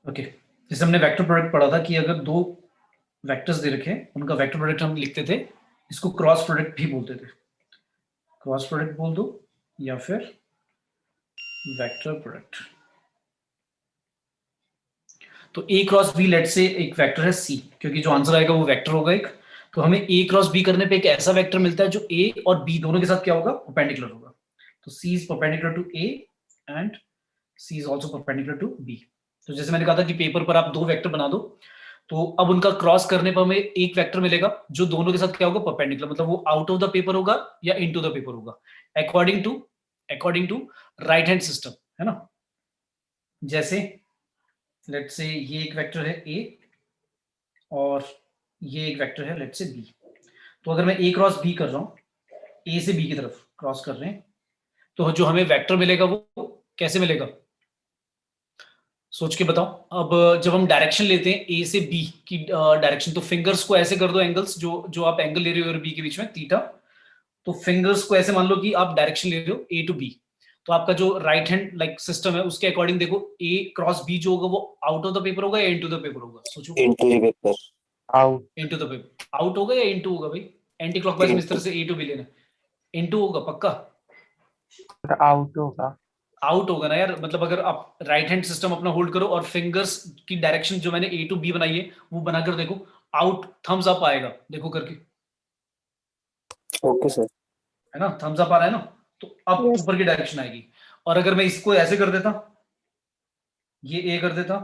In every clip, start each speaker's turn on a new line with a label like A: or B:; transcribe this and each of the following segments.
A: Okay, जैसे हमने vector product पढ़ा था कि अगर दो वेक्टर्स दे रखे उनका वेक्टर प्रोडक्ट हम लिखते थे, इसको क्रॉस प्रोडक्ट भी बोलते थे। क्रॉस प्रोडक्ट बोल दो या फिर वेक्टर प्रोडक्ट। तो ए क्रॉस बी लेट से एक वेक्टर है सी, क्योंकि जो आंसर आएगा वो वेक्टर होगा एक। तो हमें ए क्रॉस बी करने पे एक ऐसा वेक्टर मिलता है जो ए और बी दोनों के साथ क्या होगा, परपेंडिकुलर होगा। तो C is perpendicular to A and C is also perpendicular to B. तो जैसे मैंने कहा था कि पेपर पर आप दो वेक्टर बना दो, तो अब उनका क्रॉस करने पर हमें एक वेक्टर मिलेगा जो दोनों के साथ क्या होगा, परपेंडिकुलर, मतलब वो आउट ऑफ द पेपर होगा या इनटू द पेपर होगा, according to right hand system, है ना। जैसे लेट से ये एक वेक्टर है ए और ये एक वेक्टर है लेट से बी। तो अगर मैं ए क्रॉस बी कर रहा हूं, ए से बी की तरफ क्रॉस कर रहे हैं, तो जो हमें वेक्टर मिलेगा वो कैसे मिलेगा, सोच के बताओ। अब जब हम डायरेक्शन लेते हैं ए से बी की डायरेक्शन, तो फिंगर्स को ऐसे कर दो, एंगल्स जो जो आप एंगल ले रहे हो और बी के बीच में थीटा, तो फिंगर्स को ऐसे मान लो कि आप डायरेक्शन ले रहे हो ए टू बी। तो आपका जो राइट हैंड लाइक सिस्टम है उसके अकॉर्डिंग देखो, ए क्रॉस बी जो होगा वो आउट ऑफ द पेपर होगा या इनटू द पेपर होगा, सोचो।
B: Into the paper. Out.
A: Into the paper, out होगा या इनटू होगा भाई, एंटी क्लॉकवाइज में इस तरह से ए टू बी लेना, इनटू होगा पक्का।
B: आउट होगा।
A: आउट होगा ना यार, मतलब अगर आप राइट हैंड सिस्टम अपना होल्ड करो और फिंगर्स की डायरेक्शन जो मैंने ए टू बी बनाई है वो बनाकर देखो, आउट थम्स अप आएगा, देखो करके।
B: Okay sir.
A: है ना, थम्स अप आ रहा है ना, तो अब ऊपर की डायरेक्शन आएगी। और अगर मैं इसको ऐसे कर देता, ये ए कर देता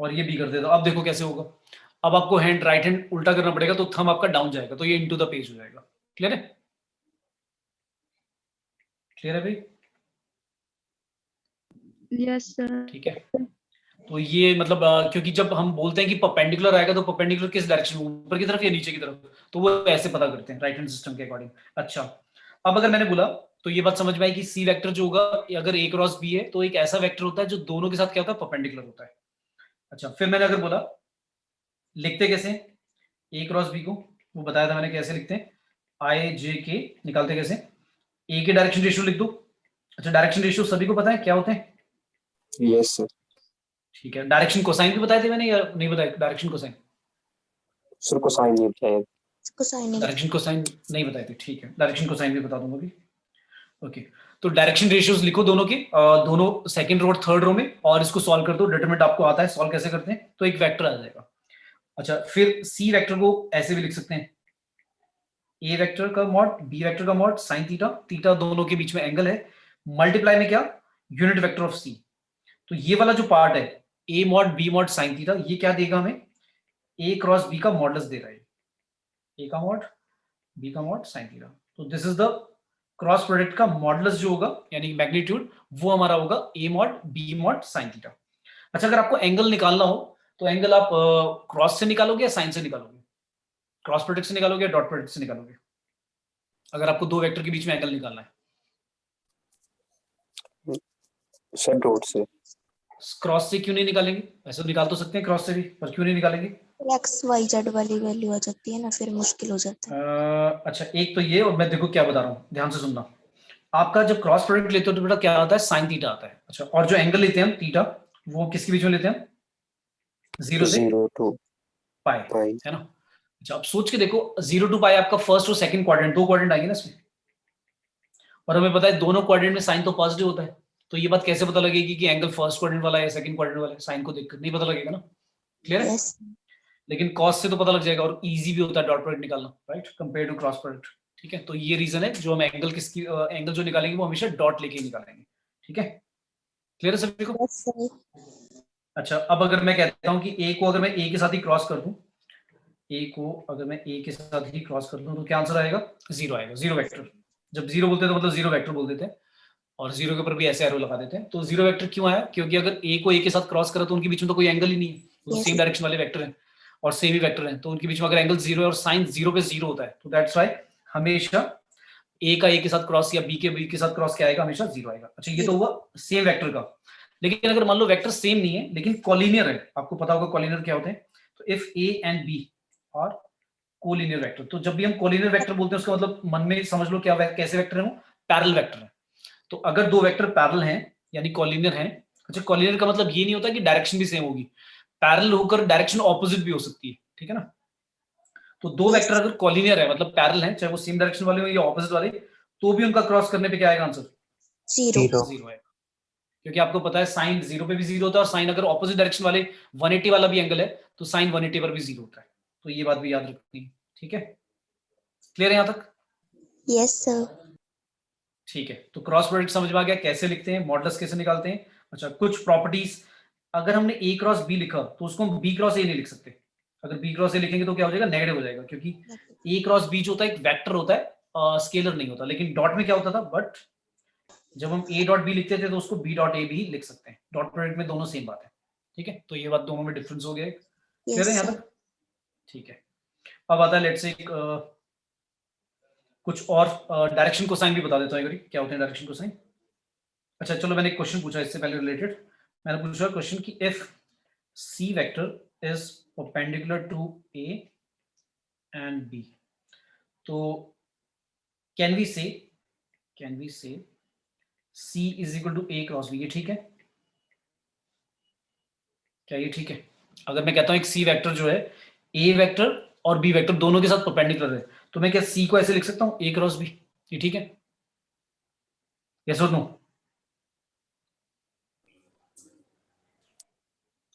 A: और ये बी कर देता, अब देखो कैसे होगा। अब आपको हैंड राइट हैंड उल्टा करना पड़ेगा, तो थंब आपका डाउन जाएगा, तो ये इनटू द पेज हो जाएगा। क्लियर है, क्लियर है भाई।
C: Yes sir.
A: ठीक है, तो ये मतलब क्योंकि जब हम बोलते हैं कि परपेंडिकुलर आएगा, तो परपेंडिकुलर किस डायरेक्शन में, ऊपर की तरफ या नीचे की तरफ, तो वो ऐसे पता करते हैं राइट हैंड सिस्टम के अकॉर्डिंग। अच्छा, अब अगर मैंने बोला तो ये बात समझ में आई कि सी वेक्टर जो होगा, अगर ए क्रॉस बी है तो एक ऐसा वेक्टर होता है जो दोनों के साथ क्या होता है, परपेंडिकुलर होता है। अच्छा, फिर मैंने अगर बोला लिखते कैसे ए क्रॉस बी को, वो बताया था मैंने कैसे लिखते हैं, आई जे के निकालते कैसे, ए के डायरेक्शन रेशियो लिख दो। अच्छा, डायरेक्शन रेशियो सभी को पता है क्या होते हैं।
B: Yes sir.
A: ठीक है, डायरेक्शन कोसाइन भी बताए थे मैंने या नहीं बताया, डायरेक्शन कोसाइन।
B: सर कोसाइन नहीं बताया।
A: डायरेक्शन कोसाइन नहीं बताए थे, ठीक है, डायरेक्शन कोसाइन भी बता दूंगा अभी। ओके, तो डायरेक्शन रेशियोज लिखो दोनों के, दोनों सेकंड रो और थर्ड रो में, और इसको सॉल्व कर दो। डिटरमिनेंट आपको आता है, सॉल्व कैसे करते हैं, तो एक वेक्टर आ जाएगा। अच्छा, फिर सी वेक्टर को ऐसे भी लिख सकते हैं, ए वेक्टर का मॉड बी वेक्टर का मॉड साइन थीटा, थीटा दोनों के बीच में एंगल है, मल्टीप्लाई में क्या, यूनिट वेक्टर ऑफ सी। तो ये वाला जो पार्ट है A mod B mod sine theta, ये क्या देगा हमें, ए क्रॉस बी का मॉडल्स दे रहा है, ए का मॉड बी का मॉड साइन थीटा। तो this is the cross product का मॉडल्स जो होगा, यानी मैग्नीट्यूड, वो हमारा होगा A mod B mod sine theta. अच्छा, अगर आपको एंगल निकालना हो तो एंगल आप क्रॉस से निकालोगे या साइन से निकालोगे, क्रॉस प्रोडक्ट से निकालोगे या डॉट प्रोडक्ट से निकालोगे, अगर आपको दो वेक्टर के बीच में एंगल निकालना है।
B: सर डॉट से।
A: क्रॉस से क्यों नहीं निकालेंगे, वैसे तो निकाल तो सकते हैं क्रॉस से भी, पर क्यों नहीं निकालेंगे।
D: एक्स वाई जेड वाली वैल्यू आ जाती है ना, फिर मुश्किल हो जाता है।
A: अच्छा, एक तो ये, और मैं देखो क्या बता रहा हूँ, ध्यान से सुनना। आपका जब क्रॉस प्रोडक्ट लेते हो तो बेटा क्या आता है, साइन थीटा आता है। अच्छा, और जो एंगल लेते हैं हम थीटा, वो किसके बीच में लेते हैं, जीरो से
B: 0 to
A: पाई,
B: पाई।
A: है ना। अच्छा, अब सोच के देखो, 0 to पाई आपका फर्स्ट और सेकंड क्वाड्रेंट, दो क्वाड्रेंट आएंगे ना इसमें, और हमें पता है दोनों क्वाड्रेंट में साइन तो पॉजिटिव होता है। तो ये बात कैसे पता लगेगी कि एंगल फर्स्ट क्वाड्रेंट वाला है सेकंड क्वाड्रेंट वाला है, साइन को देखकर नहीं पता लगेगा ना। क्लियर है,
D: यस।
A: लेकिन कॉस से तो पता लग जाएगा, और इजी भी होता है डॉट प्रोडक्ट निकालना, right, compare to cross product. ठीक है, तो ये रीजन है जो हम एंगल किसकी एंगल जो निकालेंगे वो हमेशा डॉट लेके ही निकालेंगे। ठीक है, क्लियर है सभी को।
D: Yes sir.
A: अच्छा, अब अगर मैं कहता हूँ कि ए को अगर मैं ए के साथ ही क्रॉस कर दूं, ए को अगर मैं ए के साथ ही क्रॉस कर दूं, तो क्या आंसर आएगा, जीरो आएगा, जीरो वेक्टर। जब जीरो बोलते हैं तो मतलब जीरो वेक्टर बोल देते हैं, और जीरो के ऊपर भी ऐसे एरो लगा देते हैं। तो जीरो वेक्टर क्यों आया, क्योंकि अगर ए को ए के साथ क्रॉस करा तो उनके बीच में तो कोई एंगल ही नहीं है, वो सेम डायरेक्शन वाले वेक्टर हैं और सेम ही वेक्टर हैं, तो उनके बीच में अगर एंगल जीरो है और साइन जीरो पे जीरो होता है, तो दैट्स व्हाई हमेशा ए का ए के साथ क्रॉस या बी के बी के साथ क्रॉस क्या आएगा, हमेशा जीरो आएगा। अच्छा, ये तो हुआ सेम वेक्टर का। लेकिन अगर मान लो वेक्टर सेम नहीं है लेकिन कॉलिनियर है, आपको पता होगा कॉलिनियर क्या होते हैं, तो if A and B are collinear vector, तो जब भी हम कोलिनियर वेक्टर बोलते हैं उसका मतलब मन में समझ लो क्या कैसे वेक्टर है वो, पैरेलल वेक्टर है। तो अगर दो वेक्टर पैरेलल हैं यानी कॉलिनियर हैं, अच्छा, कॉलिनियर का मतलब ये नहीं होता कि डायरेक्शन भी सेम होगी, पैरेलल होकर डायरेक्शन ऑपोजिट भी हो सकती है, ठीक है ना। तो दो
D: Yes.
A: वेक्टर अगर कॉलिनियर है मतलब पैरेलल है, चाहे वो सेम डायरेक्शन वाले हो या ऑपोजिट वाले, तो भी उनका क्रॉस करने पे क्या आएगा आंसर?
D: 0.
A: जीरो आएगा, क्योंकि आपको पता है साइन 0 पे भी 0 होता है, और साइन अगर ऑपोजिट डायरेक्शन वाले 180 वाला भी एंगल है तो साइन 180 पर भी 0 होता है। तो ये बात भी याद रखनी है, ठीक है। क्लियर है यहाँ तक?
D: Yes, sir.
A: ठीक है, तो क्रॉस प्रोडक्ट समझ में आ गया, कैसे लिखते हैं, मॉडुलस कैसे निकालते हैं। अच्छा, कुछ प्रॉपर्टीज, अगर हमने a क्रॉस b लिखा तो उसको हम b क्रॉस a नहीं लिख सकते। अगर b क्रॉस a लिखेंगे तो क्या हो जाएगा? नेगेटिव हो जाएगा, क्योंकि a क्रॉस b जो होता है एक वेक्टर होता है, स्केलर नहीं होता। लेकिन डॉट में क्या होता था, बट जब हम a डॉट b लिखते थे तो उसको b डॉट a भी लिख सकते हैं। डॉट प्रोडक्ट में दोनों सेम बात है, ठीक है। तो ये बात दोनों में डिफरेंस हो गया। क्लियर
D: Yes,
A: है यहाँ
D: sir.
A: तक? ठीक है, अब आता है लेट्स से कुछ और डायरेक्शन कोसाइन भी बता देता हूँ एक बारी, क्या होते हैं डायरेक्शन कोसाइन। अच्छा चलो, मैंने एक क्वेश्चन पूछा इससे पहले रिलेटेड, मैंने पूछा क्वेश्चन कि if C vector is perpendicular to A and B, तो can we say C is equal to A cross B, ये ठीक है? क्या ये ठीक है? अगर मैं कहता हूं एक सी वेक्टर जो है ए वेक्टर और बी वेक्टर दोनों के साथ परपेंडिकुलर है, तो मैं क्या सी को ऐसे लिख सकता हूं ए क्रॉस बी, ये ठीक है? यस और नो?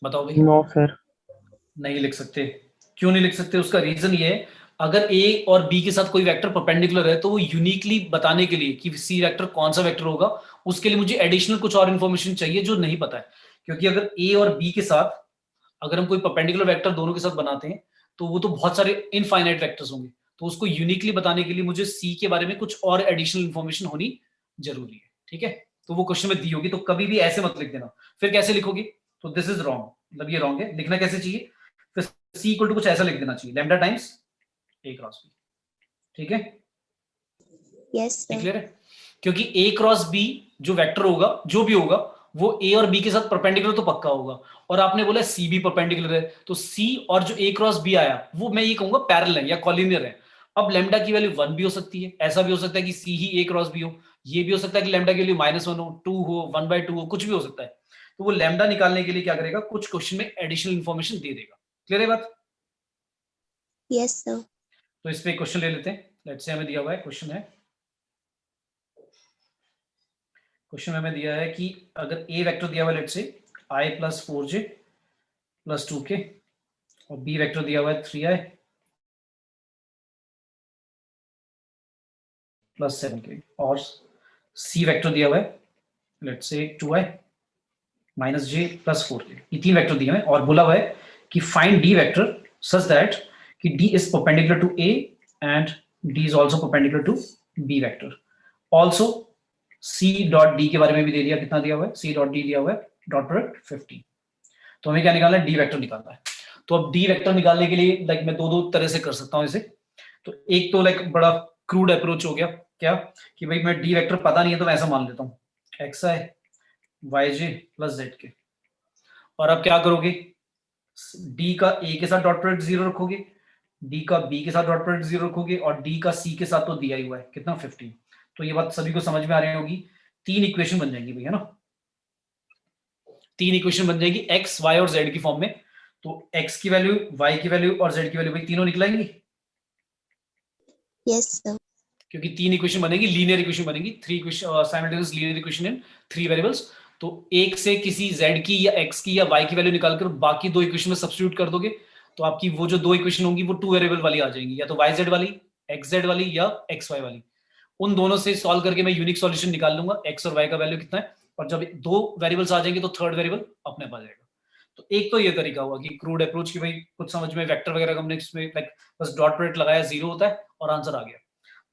A: बताओ भाई।
B: No sir.
A: नहीं लिख सकते। क्यों नहीं लिख सकते? उसका रीजन ये है, अगर ए और बी के साथ कोई वेक्टर परपेंडिकुलर है तो वो यूनिकली बताने के लिए कि सी वेक्टर कौन सा वेक्टर होगा, उसके लिए मुझे एडिशनल कुछ और इन्फॉर्मेशन चाहिए जो नहीं पता है। क्योंकि अगर ए और बी के साथ अगर हम कोई परपेंडिकुलर वेक्टर दोनों के साथ बनाते हैं तो वो तो बहुत सारे इनफाइनाइट वेक्टर्स होंगे, तो उसको यूनिकली बताने के लिए मुझे सी के बारे में कुछ और एडिशनल इन्फॉर्मेशन होनी जरूरी है, ठीक है। तो वो क्वेश्चन में दी होगी, तो कभी भी ऐसे मत लिख देना। फिर कैसे लिखोगे? तो दिस इज रॉन्ग, मतलब ये रॉन्ग है। लिखना कैसे चाहिए? फिर सी इक्वल टू कुछ ऐसा लिख देना चाहिए, लैम्डा टाइम्स ए क्रॉस बी, ठीक है?
D: Yes, sir.
A: क्लियर है? क्योंकि ए क्रॉस बी जो वेक्टर होगा, जो भी होगा, वो ए और बी के साथ परपेंडिकुलर तो पक्का होगा। और आपने बोला सी भी परपेंडिकुलर है, तो सी और जो ए क्रॉस बी आया वो मैं ये कहूंगा पैरेलल है या कॉलिनियर है। अब लैम्डा की वैल्यू 1 भी हो सकती है, ऐसा भी हो सकता है कि सी ही ए क्रॉस बी हो, ये भी हो सकता है कि लैम्डा की वैल्यू -1 हो, 2 हो, 1/2 हो, कुछ भी हो सकता है। तो वो लैम्डा निकालने के लिए क्या करेगा, कुछ क्वेश्चन में एडिशनल इंफॉर्मेशन दे देगा। क्लियर है बात?
D: Yes, sir.
A: तो इस पे क्वेश्चन ले लेते हैं। लेट्स से हमें दिया हुआ है क्वेश्चन है, क्वेश्चन में हमें दिया है कि अगर ए वेक्टर दिया हुआ है let's say i + 4j + 2k, और बी वेक्टर दिया हुआ है 3i + 7k, और सी वेक्टर दिया हुआ है let's say 2i - j + 4k। ये तीन वेक्टर दिए हैं और बोला हुआ है कि find D vector such that कि d is perpendicular to a and d is also perpendicular to b vector. Also c dot d के बारे में भी दे दिया, कितना दिया हुआ है, c डॉट d दिया हुआ है डॉट प्रोडक्ट 15। तो हमें क्या निकालना है? डी वेक्टर निकालना है। तो अब डी वेक्टर निकालने के लिए लाइक मैं दो तरह से कर सकता हूं इसे। तो एक तो लाइक बड़ा क्रूड अप्रोच हो गया, क्या कि भाई मैं डी वेक्टर पता नहीं है तो मैं ऐसा मान लेता हूं xi yj + zk। और अब क्या करोगे? डी का ए के साथ डॉट प्रोडक्ट 0 रखोगे, डी का बी के साथ डॉट प्रोडक्ट 0 रखोगे, और डी का सी के साथ तो दिया ही हुआ है कितना 15। तो ये बात सभी को समझ में आ रही होगी। तीन इक्वेशन बन जाएंगी भाई, है ना? तीन इक्वेशन बन जाएगी एक्स वाई और जेड की फॉर्म में। तो एक्स की वैल्यू, वाई की वैल्यू और जेड की वैल्यू भाई तीनों निकलाएंगी।
D: Yes, sir.
A: क्योंकि तीन इक्वेशन बनेगी, लीनियर इक्वेशन बनेगी, three equation simultaneous linear equation in three variables. तो एक से किसी जेड की या एक्स की या वाई की वैल्यू निकालकर बाकी दो इक्वेशन में सब्स्टिट्यूट कर दोगे, तो आपकी वो जो दो इक्वेशन होंगी वो टू वेरिएबल वाली आ जाएंगी, या तो वाई जेड वाली, एक्स जेड वाली, या एक्स वाई वाली। उन दोनों से सॉल्व करके मैं यूनिक सॉल्यूशन निकाल लूंगा, एक्स और वाई का वैल्यू कितना है, और जब दो वेरिएबल्स आ जाएंगे तो थर्ड वेरिएबल अपने पास आ जाएगा। तो एक तो ये तरीका हुआ कि क्रूड अप्रोच की भाई कुछ समझ में वेक्टर वगैरह का हमने इसमें लाइक बस डॉट प्रोडक्ट लगाया, 0 होता है और आंसर आ गया।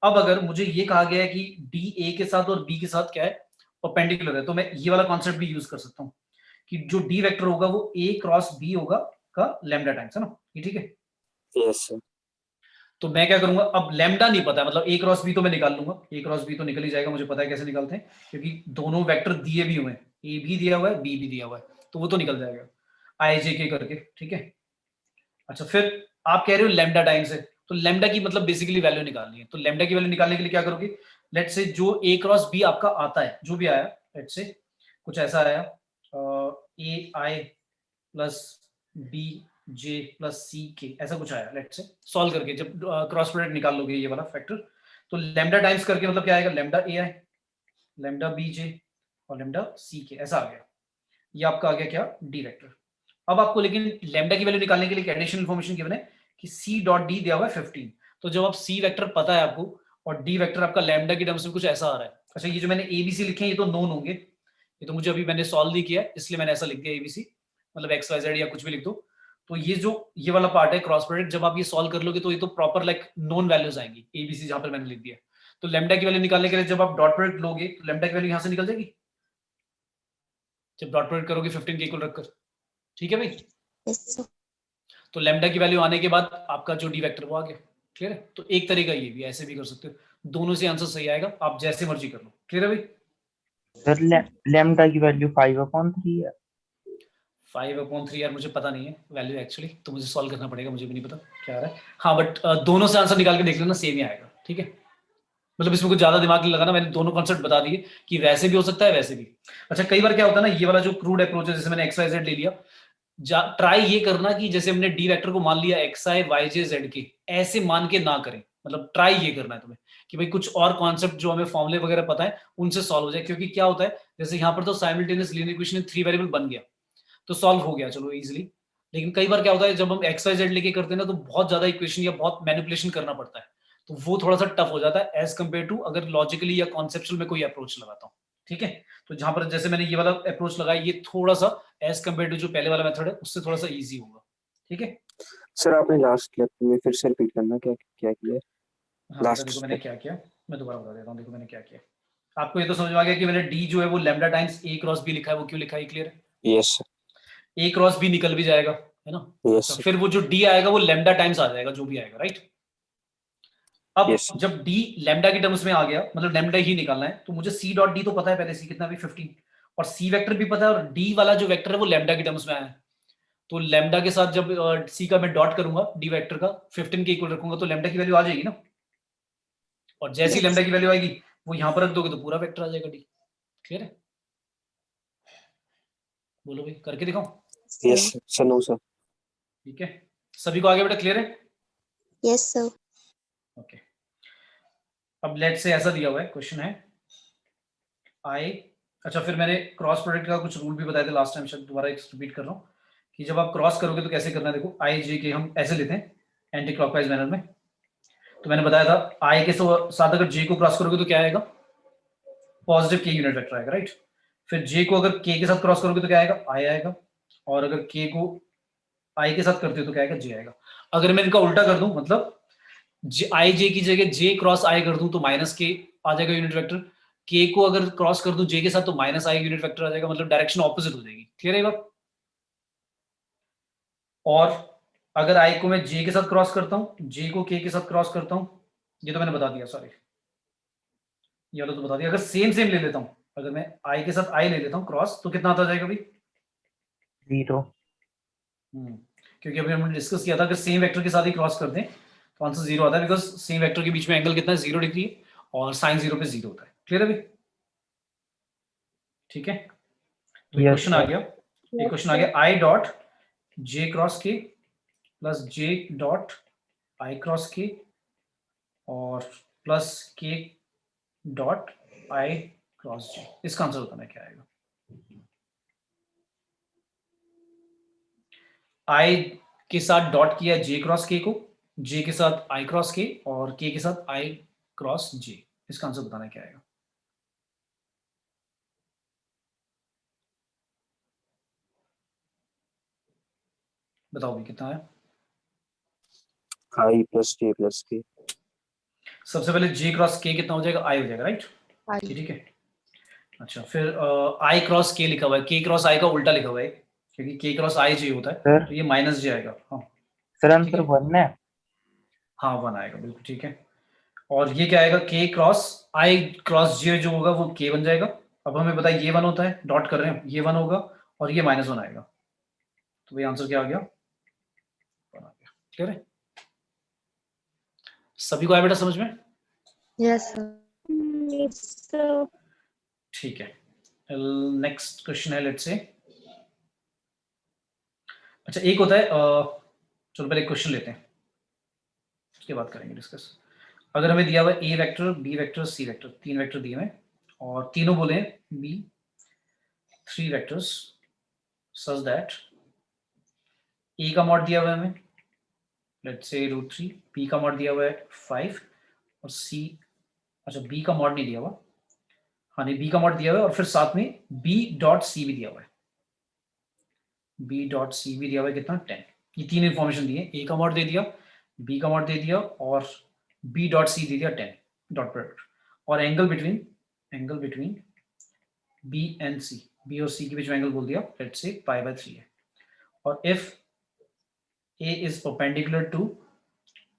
A: अब अगर मुझे ये कहा गया है कि डी ए के साथ और बी के साथ क्या है, परपेंडिकुलर है, तो मैं ये वाला कॉन्सेप्ट भी यूज कर सकता हूँ कि जो डी वेक्टर होगा वो ए क्रॉस बी होगा का लैम्डा टाइम्स, है ना? ये ठीक है?
B: Yes sir.
A: तो मैं क्या करूंगा, अब लैम्डा नहीं पता है, मतलब ए क्रॉस बी तो मैं निकाल लूंगा, ए क्रॉस बी तो निकल ही जाएगा, मुझे पता है कैसे निकालते हैं, क्योंकि दोनों वेक्टर दिए भी हुए हैं, ए भी दिया हुआ है बी भी दिया हुआ है, तो वो तो निकल जाएगा आई जे के करके, ठीक है। अच्छा, फिर आप कह रहे हो लैम्डा टाइम्स है, तो लैम्डा की मतलब बेसिकली वैल्यू निकालनी है। तो लैम्डा की वैल्यू निकालने के लिए क्या करोगे? लेट्स से जो ए क्रॉस बी आपका आता है, जो भी आया, लेट्स से कुछ ऐसा आया, ए आई प्लस बी जे प्लस सी के, ऐसा कुछ आया लेट्स से, सॉल्व करके जब क्रॉस प्रोडक्ट निकाल लोगे ये वाला फैक्टर, तो लैम्डा टाइम्स करके मतलब क्या आएगा, लैम्डा ए आई, लैम्डा बी जे और लैम्डा सी के, ऐसा आ गया। ये आपका आ गया क्या, डी वेक्टर। अब आपको लेकिन लैम्डा की वैल्यू निकालने के लिए एडिशनल इन्फॉर्मेशन गिवन है कि सी डॉट डी दिया हुआ है 15। तो जब आप सी वेक्टर पता है आपको और डी वेक्टर आपका लैम्डा की टर्म्स में कुछ ऐसा आ रहा है, अच्छा ये जो मैंने एबीसी लिखे हैं ये तो नोन होंगे, ये तो मुझे अभी मैंने सॉल्व नहीं किया इसलिए मैंने ऐसा लिख दिया एबीसी, मतलब एक्स वाई जेड या कुछ भी लिख दो। तो ये जो ये वाला पार्ट है क्रॉस प्रोडक्ट, जब आप ये सॉल्व कर लोगे तो ये तो प्रॉपर लाइक नोन वैल्यूज आएंगी, एबीसी जहां पर मैंने लिख दिया। तो लैम्डा की वैल्यू निकालने के लिए जब आप डॉट प्रोडक्ट लोगे तो लैम्डा की वैल्यू यहां से निकल जाएगी जब डॉट प्रोडक्ट करोगे 15 के इक्वल रखकर, ठीक है भाई।
D: yes sir.
A: तो लैम्डा की वैल्यू आने के बाद आपका जो डी वेक्टर वो आ गया, क्लियर है। तो एक तरीका ये भी, ऐसे भी कर सकते हो, दोनों से आंसर सही आएगा, आप जैसे मर्जी कर लो, क्लियर है भाई।
C: सर लैम्डा की वैल्यू 5/3 है।
A: 5/3 यार मुझे पता नहीं है वैल्यू एक्चुअली, तो मुझे सॉल्व करना पड़ेगा, मुझे भी नहीं पता क्या आ रहा है। हाँ बट दोनों से आंसर निकाल के देख लेना, सेम ही आएगा, ठीक है। मतलब इसमें कुछ ज्यादा दिमाग नहीं लगाना, मैंने दोनों कॉन्सेप्ट बता दिए कि वैसे भी हो सकता है वैसे भी। अच्छा कई बार क्या होता है ना, ये वाला जो क्रूड अप्रोच है, जैसे मैंने एक्स वाई जेड ले लिया, ट्राई ये करना कि जैसे हमने डी वेक्टर को मान लिया एक्स आई वाई जे जेड के, ऐसे मान के ना करें, मतलब ट्राई ये करना है तुम्हें कि भाई कुछ और कॉन्सेप्ट जो हमें फॉर्मुले वगैरह पता है उनसे सॉल्व हो जाए। क्योंकि क्या होता है, जैसे यहाँ पर तो साइमल्टेनियस लीनियर इक्वेशन 3 वेरिएबल बन गया तो सॉल्व हो गया चलो इजीली, लेकिन कई बार क्या होता है जब हम एक्स वाई जेड लेके करते हैं ना तो बहुत ज्यादा इक्वेशन या बहुत मैनिपुलेशन करना पड़ता है, तो वो थोड़ा सा टफ हो जाता है एज कम्पेयर टू अगर लॉजिकली या कॉन्सेप्चुअल में कोई अप्रोच लगाता हूँ, ठीक है। तो जहां पर जैसे मैंने ये वाला अप्रोच लगाया, ये थोड़ा सा एज कम्पेयर टू जो पहले वाला मेथड है उससे थोड़ा सा इजी होगा, ठीक है।
B: सर आपने लास्ट लेक्चर में फिर से रिपीट करना क्या क्या किया है?
A: हाँ
B: Last
A: देखो मैंने
B: step.
A: क्या किया, मैं दोबारा बता देता हूँ, देखो मैंने क्या किया। आपको ये तो समझ में आ गया कि मैंने डी जो है वो लैम्डा टाइम्स ए क्रॉस बी लिखा है, वो क्यों लिखा है, क्लियर है।
B: यस
A: ए क्रॉस बी निकल भी जाएगा, है ना।
B: यस
A: तो फिर वो जो डी आएगा वो लैम्डा टाइम्स आ जाएगा जो भी आएगा, राइट। अब
B: यस
A: जब डी लैम्डा की टर्म्स में आ गया, मतलब लैम्डा ही निकालना है, तो मुझे सी डॉट डी तो पता है पहले, सी कितना भी 15, और सी वेक्टर भी पता है, और डी वाला जो वेक्टर है वो लैम्डा की टर्म्स में आया है। तो लैम्डा के साथ जब सी का मैं डॉट करूंगा डी वेक्टर का 15 के इक्वल रखूंगा तो लैम्डा की वैल्यू आ जाएगी ना, और जैसी
D: Yes.
A: लैम्डा की वैल्यू आएगी वो यहां पर रख दोगे तो पूरा वेक्टर आ जाएगा डी, क्लियर है। बोलो भाई, करके दिखाओ।
B: यस सर नो सर
A: ठीक है, सभी को आगे बेटा क्लियर है।
D: yes sir.
A: ओके अब लेट से ऐसा दिया हुआ है, क्वेश्चन है आई, अच्छा फिर मैंने क्रॉस प्रोडक्ट का कुछ रूल भी बताए थे लास्ट टाइम, शायद दोबारा एक रिपीट कर रहा हूँ कि जब आप क्रॉस करोगे तो कैसे करना है। देखो आई जे के हम ऐसे लेते हैं एंटी क्लॉकवाइज मैनर में, तो मैंने बताया था आई के साथ अगर जे को क्रॉस करोगे तो क्या आएगा, पॉजिटिव के यूनिट वेक्टर आएगा, राइट। फिर जे को अगर के साथ क्रॉस करोगे तो क्या आएगा, आई आएगा, और अगर के को आई के साथ करते हो तो क्या आएगा, जे आएगा। अगर मैं इनका उल्टा कर दूं, मतलब आई जे की जगह जे क्रॉस आई कर दूं तो माइनस के आ जाएगा यूनिट वेक्टर, के को अगर क्रॉस कर दूं जे के साथ तो माइनस आई यूनिट वेक्टर आ जाएगा, मतलब डायरेक्शन ऑपोजिट हो जाएगी, क्लियर है बात। और अगर आई को मैं जे के साथ क्रॉस करता हूं, जे को के साथ क्रॉस करता हूं, ये तो मैंने बता दिया, सॉरी ये वाला तो बता दिया। अगर सेम सेम ले लेता हूं, अगर मैं आई के साथ आई ले लेता हूं क्रॉस तो कितना आता जाएगा भाई,
C: 0।
A: क्योंकि अभी हमने डिस्कस किया था अगर सेम वेक्टर के साथ ही क्रॉस कर दें तो आंसर 0 आता है, बिकॉज सेम वेक्टर के बीच में एंगल कितना है, 0 डिग्री है, और साइन 0 पे 0 होता है, क्लियर है भाई। ठीक है, तो एक क्वेश्चन आ गया, एक क्वेश्चन आ गया आई डॉट जे क्रॉस के plus J dot I cross के और प्लस के डॉट आई क्रॉस जे, इसका आंसर बताना क्या आएगा। आई के साथ डॉट किया जे क्रॉस के को, जे के साथ आई क्रॉस के और के साथ आई क्रॉस जे, इसका आंसर बताना क्या आएगा। बताओ भी कितना है।
B: आई प्लस जे प्लस के,
A: सबसे पहले जे क्रॉस के कितना हो जाएगा, आई हो जाएगा, राइट।
D: I.
A: ठीक है, अच्छा फिर आई क्रॉस के लिखा हुआ है, के क्रॉस आई का उल्टा लिखा हुआ है क्योंकि के क्रॉस आई जे होता है,
C: सर
A: तो ये माइनस जे आएगा। हाँ
C: सर आंसर 1 है।
A: हाँ 1 आएगा, बिल्कुल ठीक है। और ये क्या आएगा, के क्रॉस आई क्रॉस जे जो होगा वो के बन जाएगा। अब हमें पता है ये 1 होता है, डॉट कर रहे हैं, ये 1 होगा और ये -1 आएगा, तो भाई आंसर क्या आ गया, 1 आ गया, क्लियर है। सभी को आया बेटा समझ में।
D: Yes sir. Yes sir.
A: ठीक है, नेक्स्ट क्वेश्चन है लेट्स से अच्छा एक होता है चलो पहले क्वेश्चन लेते हैं, उसके बाद करेंगे डिस्कस। अगर हमें दिया हुआ ए vector, B vector, C vector, 3 vector दिए हुए और तीनों बोले बी 3 वेक्टर्स सच दैट ए का मॉड दिया हुआ है हमें लेट्स से √3, बी का मॉड दिया हुआ है 5 और सी, अच्छा बी का मॉड नहीं दिया हुआ, हाँ नहीं बी का मॉड दिया हुआ है और फिर साथ में बी डॉट सी भी दिया हुआ है, बी डॉट सी भी दिया हुआ है कितना 10। ये 3 इंफॉर्मेशन दिए, ए का मॉड दे दिया, बी का मॉड दे दिया और बी डॉट सी दे दिया 10 डॉट प्रोडक्ट, और angle between B and C, B और सी के बीच में एंगल बोल दिया लेट्स से π/3 है, और if A is perpendicular to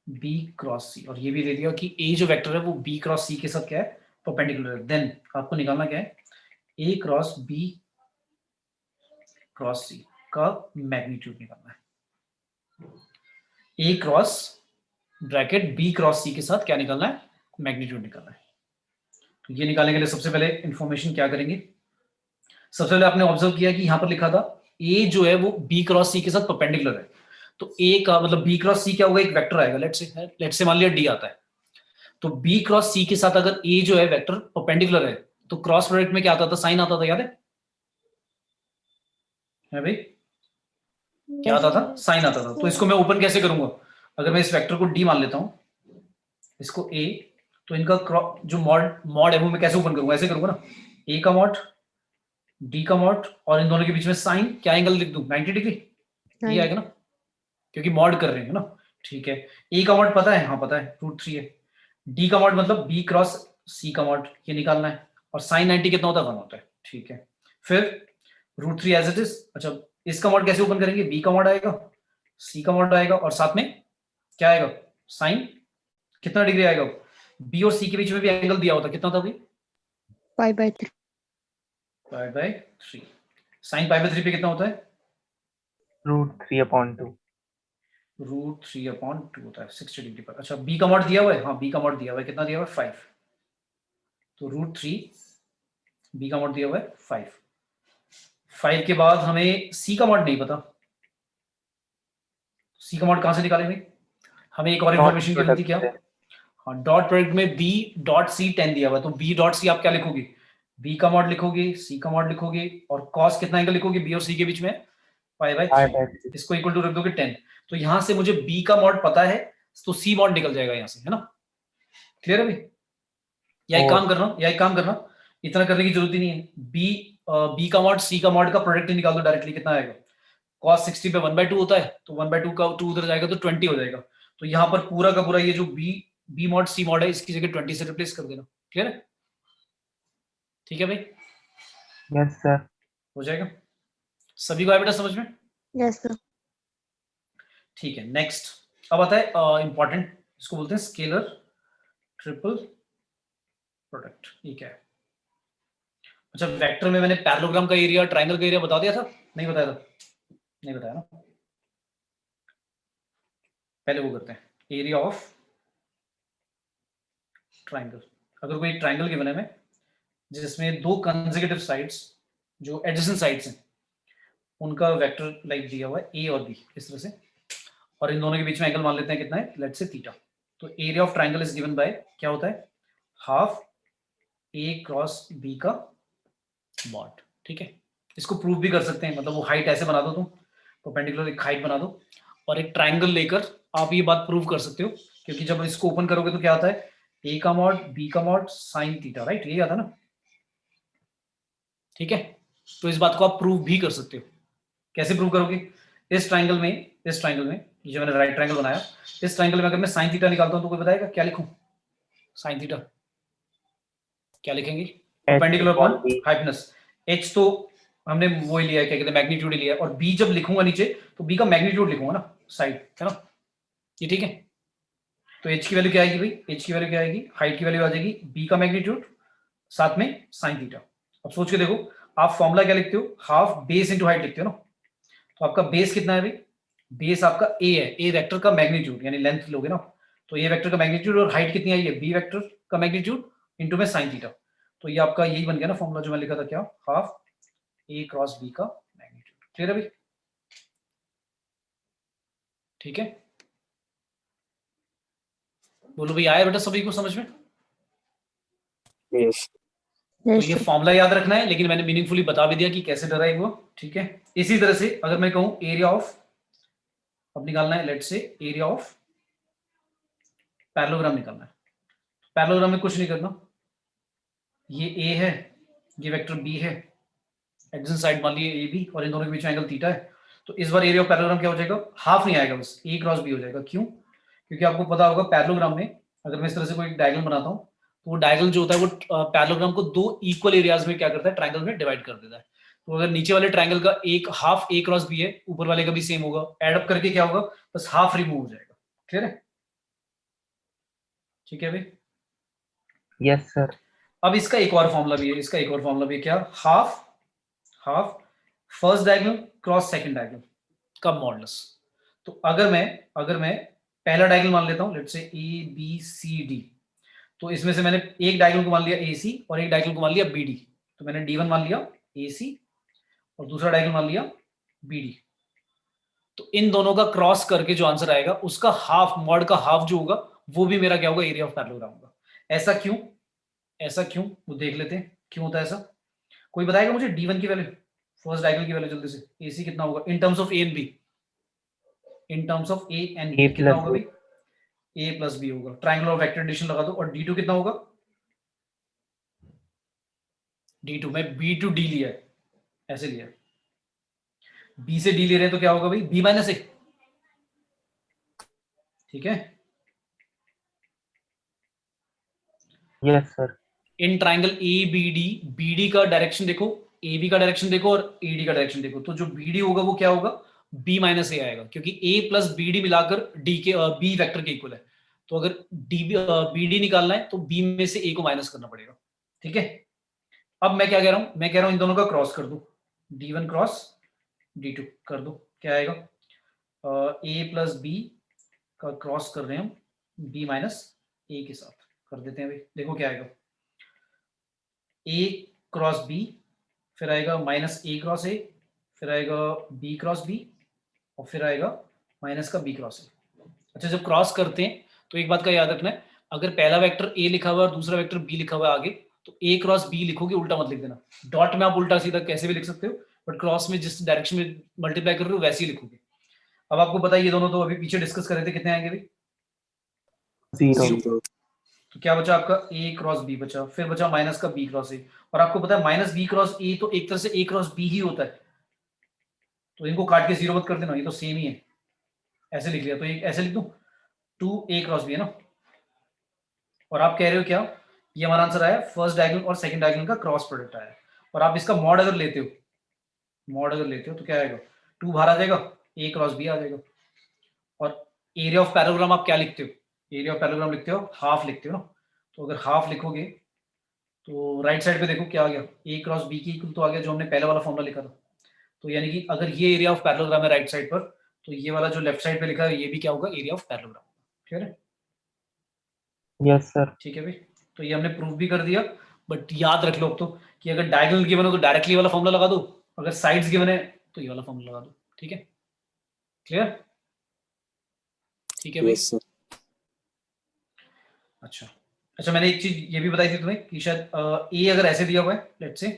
A: B cross C, और ये भी दे दिया कि ए जो वेक्टर है वो बी क्रॉस सी के साथ क्या है परपेंडिकुलर है, देन आपको निकालना क्या है ए क्रॉस बी क्रॉस सी का मैग्नीट्यूड निकालना है, ए क्रॉस ब्रैकेट बी क्रॉस सी के साथ क्या निकालना है मैग्नीट्यूड निकालना है। तो ये निकालने के लिए सबसे पहले इंफॉर्मेशन क्या करेंगे, सबसे पहले आपने ऑब्जर्व किया कि यहां पर लिखा था ए जो है वो बी क्रॉस सी के साथ परपेंडिकुलर है, तो ए का मतलब बी क्रॉस सी क्या होगा एक वेक्टर आएगा, लेट्स से मान लिया डी आता है, तो बी क्रॉस सी के साथ अगर ए जो है वेक्टर परपेंडिकुलर है तो क्रॉस प्रोडक्ट में क्या आता था साइन आता था, याद है भाई क्या आता था साइन आता था। तो इसको मैं ओपन कैसे करूंगा, अगर मैं इस वेक्टर को डी मान लेता हूं इसको ए, तो इनका जो मॉड है वो मैं कैसे ओपन करूंगा, ऐसे करूंगा ना, ए का मॉड डी का मॉड और इन दोनों के बीच में साइन क्या एंगल लिख दूं 90 डिग्री, ये आएगा ना क्योंकि मॉड कर रहे हैं ना, ठीक है। ए का मॉड पता है, हाँ पता है √3 है, डी का मॉड मतलब बी क्रॉस सी का मॉड ये निकालना है, और साइन 90 कितना होता है 1 होता है, ठीक है। फिर √3 एज इट इज, अच्छा इसका मॉड कैसे ओपन करेंगे, बी का मॉड आएगा सी का मॉड आएगा और साथ में क्या आएगा साइन कितना डिग्री आएगा, बी और सी के बीच में भी एंगल दिया होता कितना था भाई
D: π/3
A: π/3, साइन π/3 पे कितना होता है
C: √3/2
A: √3/2 होता है 60 डिग्री पर। अच्छा बी का मॉड दिया हुआ है, हाँ बी का मॉड दिया हुआ है, कितना दिया हुआ है 5, तो √3 बी का मॉड दिया हुआ है 5 के बाद हमें सी का मॉड नहीं पता, सी का मॉड कहां से निकाले भाई, हमें एक और इंफॉर्मेशन की जरूरत थी क्या, हाँ डॉट प्रोडक्ट में बी डॉट सी 10 दिया हुआ है, तो बी डॉट सी आप क्या लिखोगे बी का मॉड लिखोगे सी का मॉड लिखोगे और कॉस कितना एंगल लिखोगे बी और सी के बीच में π/3, इसको इक्वल टू रख दोगे 10, तो यहां से मुझे बी का मॉड पता है तो सी मॉड निकल जाएगा यहां से, है ना, क्लियर है भाई। या एक काम करना इतना करने की जरूरत ही नहीं है, बी का मॉड सी का मॉड का प्रोडक्ट निकाल दो डायरेक्टली, कितना आएगा cos 60 पे 1/2 होता है, तो 1/2 का 2 उधर जाएगा तो 20 हो जाएगा, तो यहाँ पर पूरा का पूरा ये जो बी मॉड सी मॉड है इसकी जगह 20 से रिप्लेस कर देना, क्लियर है, ठीक है भाई,
C: यस सर,
A: हो जाएगा, सभी को आया बेटा समझ में,
D: यस सर
A: ठीक है। नेक्स्ट अब आता है इंपॉर्टेंट, इसको बोलते हैं स्केलर ट्रिपल प्रोडक्ट, ये क्या है, अच्छा वेक्टर में मैंने पैरेललोग्राम का एरिया ट्राइंगल का एरिया बता दिया था, नहीं बताया था, नहीं बताया ना, पहले वो करते हैं एरिया ऑफ ट्राइंगल। अगर कोई ट्राइंगल गिवन है हमें जिसमें 2 कंसेक्यूटिव साइड्स जो एडजेसेंट साइड्स हैं उनका वेक्टर लाइक दिया हुआ है ए और बी इस तरह से, और इन दोनों के बीच में एंगल मान लेते हैं कितना है लेट्स से थीटा, तो area of triangle is given bye क्या होता है हाफ ए क्रॉस बी का मॉड, ठीक है। इसको प्रूव भी कर सकते हैं, मतलब वो हाइट ऐसे बना दो तुम परपेंडिकुलर एक हाइट बना दो और एक ट्राइंगल लेकर आप ये बात प्रूव कर सकते हो, क्योंकि जब इसको ओपन करोगे तो क्या आता है ए का मॉड बी का मॉड साइन थीटा, राइट, यही आता है ना, ठीक है। तो इस बात को आप प्रूव भी कर सकते हो, कैसे प्रूव करोगे, इस ट्राइंगल में ये जो मैंने राइट ट्राइंगल बनाया, इस ट्राइंगल में अगर मैं साइन थीटा निकालता हूं तो कोई बताएगा क्या लिखूं, साइन थीटा क्या लिखेंगे परपेंडिकुलर अपॉन हाइपोटेनस, एच तो हमने वो ही लिया है क्या कहते हैं मैग्नीट्यूड ही लिया है, और बी जब लिखूंगा नीचे तो बी का मैग्नीट्यूड लिखूंगा ना साइड, है ना, ये ठीक है। तो एच की वैल्यू क्या आएगी भाई, एच की वैल्यू क्या आएगी, हाइट की वैल्यू आ जाएगी बी का मैग्नीट्यूड साथ में साइन थीटा। अब सोच के देखो आप फॉर्मूला क्या लिखते हो, हाफ बेस इंटू हाइट लिखते हो ना, तो आपका बेस कितना है भाई, बेस आपका ए है, ए वेक्टर का मैग्नीट्यूड यानी लेंथ लोगे ना, तो ए वेक्टर का मैग्नीट्यूड और हाइट कितनी आई है बी वेक्टर का मैग्नीट्यूड इंटू में साइन थीटा, तो ये आपका यही बन गया ना फॉर्मूला जो मैं लिखा था क्या, हाफ ए क्रॉस बी का मैग्नीट्यूड, क्लियर है भाई। ठीक है, बोलो भाई आया बेटा सभी को समझ में?
B: यस
A: तो ये फॉर्मूला याद रखना है, लेकिन मैंने मीनिंगफुली बता भी दिया कि कैसे डराइव हुआ। ठीक है, इसी तरह से अगर मैं कहूं एरिया ऑफ, अब निकालना है let's say area of parallelogram निकालना है। पैरेललोग्राम में कुछ नहीं करना, ये ए है, ये वेक्टर बी है, एडजेसेंट साइड मान लिए ए बी, और इन दोनों के बीच में एंगल थीटा है। तो इस बार एरिया ऑफ पैरेललोग्राम क्या हो जाएगा, हाफ नहीं आएगा, बस ए क्रॉस बी हो जाएगा। क्यों? क्योंकि आपको पता होगा पैरेललोग्राम में अगर मैं इस तरह से कोई डायगोनल बनाता हूं तो वो डायगोनल जो होता है वो पैरेललोग्राम को दो इक्वल एरियाज में क्या करता है, ट्रायंगल में डिवाइड कर देता है। तो अगर नीचे वाले ट्रायंगल का एक हाफ ए क्रॉस बी है, ऊपर वाले का भी सेम होगा, एड अप करके क्या होगा, बस हाफ रिमूव हो जाएगा। क्लियर है? ठीक है भाई।
C: Yes sir.
A: अब इसका एक और फॉर्मूला भी है, इसका एक और फॉर्मूला भी है, क्या, half first diagonal cross second diagonal का मॉडुलस। तो अगर मैं पहला डायगोनल मान लेता हूं let's say A B C D, तो इसमें से मैंने एक डायगोनल को मान लिया ए सी और एक डायगोनल को मान लिया बी डी, तो मैंने D1 मान लिया ए सी और दूसरा डायगोनल मान लिया बी डी। तो इन दोनों का क्रॉस करके जो आंसर आएगा उसका हाफ, मॉड का हाफ जो होगा वो भी मेरा क्या होगा, एरिया ऑफ पैरेललोग्राम होगा। ऐसा क्यों वो देख लेते हैं, क्यों होता है ऐसा। कोई बताएगा मुझे D1 की वैल्यू, फर्स्ट डायगोनल की वैल्यू जल्दी से, AC कितना होगा in terms of A and B, in terms of A and B कितना होगा भाई, A प्लस B होगा। ट्रायंगल ऑफ वेक्टर एडिशन लगा दो, और D2 कितना होगा, D2 में B टू D लिया है, ऐसे लिया, B से D ले रहे हैं तो क्या होगा भाई, B माइनस A। ठीक है,
C: yes sir.
A: In triangle ABD, BD का डायरेक्शन देखो, AB का डायरेक्शन देखो और AD का डायरेक्शन देखो, तो जो BD होगा वो क्या होगा, B माइनस A आएगा, क्योंकि A प्लस BD मिलाकर D के B वेक्टर के इक्वल है। तो अगर BD निकालना है तो B में से A को माइनस करना पड़ेगा। ठीक है, अब मैं क्या कह रहा हूं, मैं कह रहा हूं इन दोनों का क्रॉस कर दो, D1 क्रॉस D2 कर दो, क्या आएगा, A प्लस B का क्रॉस कर रहे हैं हम B माइनस A के साथ, कर देते हैं भाई, देखो क्या आएगा, A क्रॉस B, फिर आएगा माइनस A क्रॉस A, फिर आएगा B क्रॉस B, और फिर आएगा माइनस का B क्रॉस A। अच्छा, जब क्रॉस करते हैं तो एक बात का याद रखना है, अगर पहला वेक्टर A लिखा हुआ है और दूसरा वेक्टर B लिखा हुआ है आगे, तो A क्रॉस B लिखोगे, उल्टा मत लिख देना। डॉट में आप उल्टा सीधा कैसे भी लिख सकते हो, बट क्रॉस में जिस डायरेक्शन में मल्टीप्लाई कर रहे हो वैसे ही लिखोगे। अब आपको पता है ये दोनों तो अभी पीछे डिस्कस कर रहे थे, कितने आएंगे भाई,
B: 0
A: तो क्या बचा आपका A क्रॉस B बचा, फिर बचा माइनस का B क्रॉस A, और आपको पता है माइनस B क्रॉस A तो एक तरह से A क्रॉस B ही होता है, तो इनको काट के 0 मत कर देना, ये तो सेम ही है, ऐसे लिख लिया, तो ये ऐसे लिख दूं 2A क्रॉस B है ना। और आप कह रहे हो क्या, ये हमारा आंसर आया, फर्स्ट डायगोनल और सेकंड डायगोनल का क्रॉस प्रोडक्ट आया, और आप इसका मॉड अगर लेते हो तो क्या आएगा, 2 बाहर आ जाएगा, A क्रॉस B आ जाएगा। और एरिया ऑफ पैरेललोग्राम आप क्या लिखते हो, एरिया ऑफ पैरेललोग्राम लिखते हो, हाफ लिखते हो ना। तो अगर हाफ लिखोगे तो राइट साइड पे देखो क्या आ गया, A क्रॉस B की इक्वल तो आ गया, जो हमने पहले वाला फॉर्मूला लिखा था। तो यानी कि अगर ये एरिया ऑफ पैरेललोग्राम है राइट साइड पर, तो ये वाला जो लेफ्ट साइड पे लिखा है ये भी क्या होगा, एरिया ऑफ पैरेललोग्राम। ठीक है,
C: यस सर।
A: ठीक है भाई, तो ये हमने प्रूव भी कर दिया। बट याद रख लो अब तो कि अगर डायगोनल गिवन हो तो डायरेक्टली वाला फॉर्मूला लगा दो, अगर साइड्स गिवन है तो ये वाला फॉर्मूला लगा दो। ठीक है, क्लियर? ठीक है भाई।
B: यस सर
A: अच्छा, मैंने एक चीज ये भी बताई थी तुम्हें कि शायद ए अगर ऐसे दिया हुआ है लेट्स से,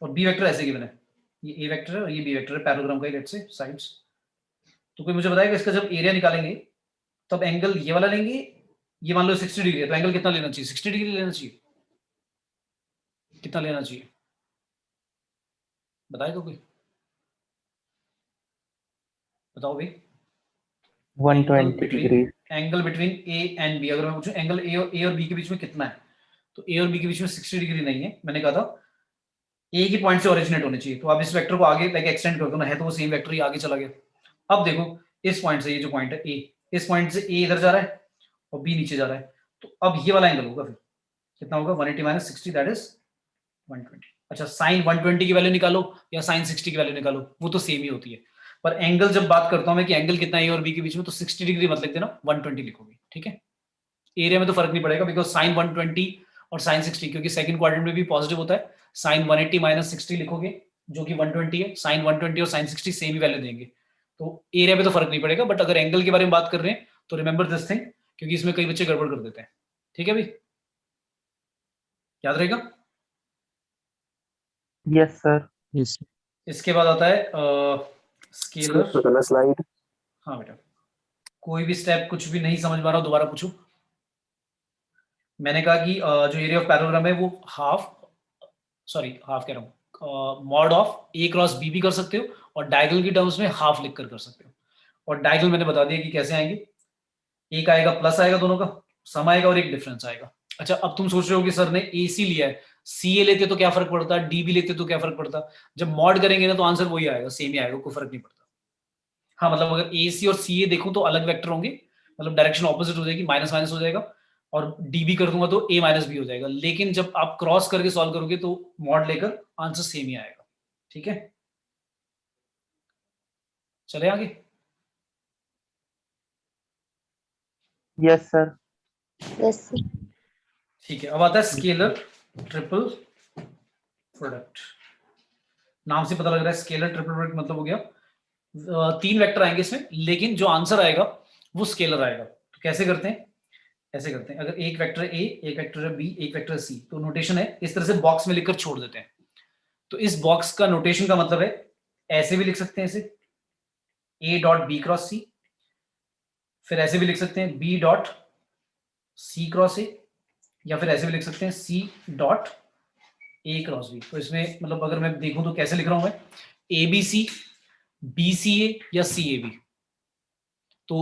A: और बी वेक्टर ऐसे गिवन है, ये ए वेक्टर है और ये बी वेक्टर है पैरेललोग्राम का ही लेट्स से साइड्स, तो कोई मुझे बताएगा इसका जब एरिया निकालेंगे तब एंगल ये वाला लेंगे, ये मान लो 60 डिग्री है, तो एंगल कितना लेना चाहिए, 60 डिग्री लेना चाहिए, कितना लेना चाहिए, बताएगा कोई, बताओ भाई।
C: 120 degree.
A: Angle between A and B, अगर मैं पूछूं एंगल ए और बी के बीच में कितना है, तो ए और बी के बीच में 60 डिग्री नहीं है, मैंने कहा था ए की पॉइंट से ओरिजिनेट होने चाहिए, तो आप इस वेक्टर को आगे लाइक एक्सटेंड कर दो ना, है तो वो सेम वेक्टर ही आगे चला गया। अब देखो इस पॉइंट से, ये जो पॉइंट है ए, इस पॉइंट से ए इधर जा रहा है और बी नीचे जा रहा है, तो अब ये वाला एंगल होगा, फिर कितना होगा, 180 माइनस 60 दैट इज 120। अच्छा, साइन 120 की वैल्यू निकालो या साइन 60 की वैल्यू निकालो, वो तो सेम ही होती है, पर एंगल जब बात करता हूं मैं कि एंगल कितना है ए और बी के बीच में, तो 60 डिग्री मत लिख देना, 120 लिखोगे। ठीक है, एरिया में तो फर्क नहीं पड़ेगा, बिकॉज साइन 120 और साइन 60, क्योंकि सेकंड क्वाड्रेंट में भी पॉजिटिव होता है, साइन 180 माइनस 60 लिखोगे जो कि 120 है, साइन 120 और साइन 60 सेम ही वैल्यू देंगे, तो एरिया पे तो फर्क नहीं पड़ेगा, बट अगर एंगल के बारे में बात कर रहे हैं तो रिमेंबर दिस थिंग, क्योंकि इसमें कई बच्चे गड़बड़ कर देते हैं। ठीक है भाई, याद रहेगा।
C: Yes sir.
E: यस
A: इसके बाद आता है स्केलर।
B: स्लाइड।
A: हाँ बेटा, कोई भी स्टेप कुछ भी नहीं समझ पा रहा हो दोबारा पूछो। मैंने कहा कि जो एरिया ऑफ पैरेललोग्राम है वो हाफ कह रहा हूँ, mod of A cross B भी कर सकते हो, और डायगोनल की टर्म्स में हाफ लिख कर सकते हो। और डायगोनल मैंने बता दिया कि कैसे आएंगे, एक आएगा प्लस आएगा दोनों का सम आएगा और एक डिफरेंस आएगा। अच्छा, अब तुम सोच रहे हो कि सर ने ए सी लिया है, सी ए लेते तो क्या फर्क पड़ता, डी बी लेते तो क्या फर्क पड़ता। जब मॉड करेंगे ना तो आंसर वही आएगा, सेम ही आएगा, कोई फर्क नहीं पड़ता। हाँ मतलब अगर ए सी और सी ए देखूं तो अलग वेक्टर होंगे, मतलब डायरेक्शन ऑपोजिट हो जाएगी, माइनस माइनस हो जाएगा, और डी बी कर दूंगा तो ए माइनस बी हो जाएगा। लेकिन जब आप क्रॉस करके सॉल्व करोगे तो मॉड लेकर आंसर सेम ही आएगा। ठीक है, चले आगे।
C: Yes sir.
D: यस
A: ठीक है, अब आता है स्केलर ट्रिपल प्रोडक्ट। नाम से पता लग रहा है स्केलर ट्रिपल प्रोडक्ट मतलब हो गया तीन वेक्टर आएंगे इसमें, लेकिन जो आंसर आएगा वो स्केलर आएगा। तो कैसे करते हैं, ऐसे करते हैं, अगर एक वेक्टर ए, एक वेक्टर है बी, एक वेक्टर है सी, तो नोटेशन है इस तरह से बॉक्स में लिखकर छोड़ देते हैं। तो इस बॉक्स का नोटेशन का मतलब है, ऐसे भी लिख सकते हैं इसे A dot B cross C, फिर ऐसे भी लिख सकते हैं B dot C cross A, या फिर ऐसे भी लिख सकते हैं C dot A cross B. तो इसमें मतलब अगर मैं देखूं तो कैसे लिख रहा हूं मैं, ए बी सी, बी सी ए या सी ए बी। तो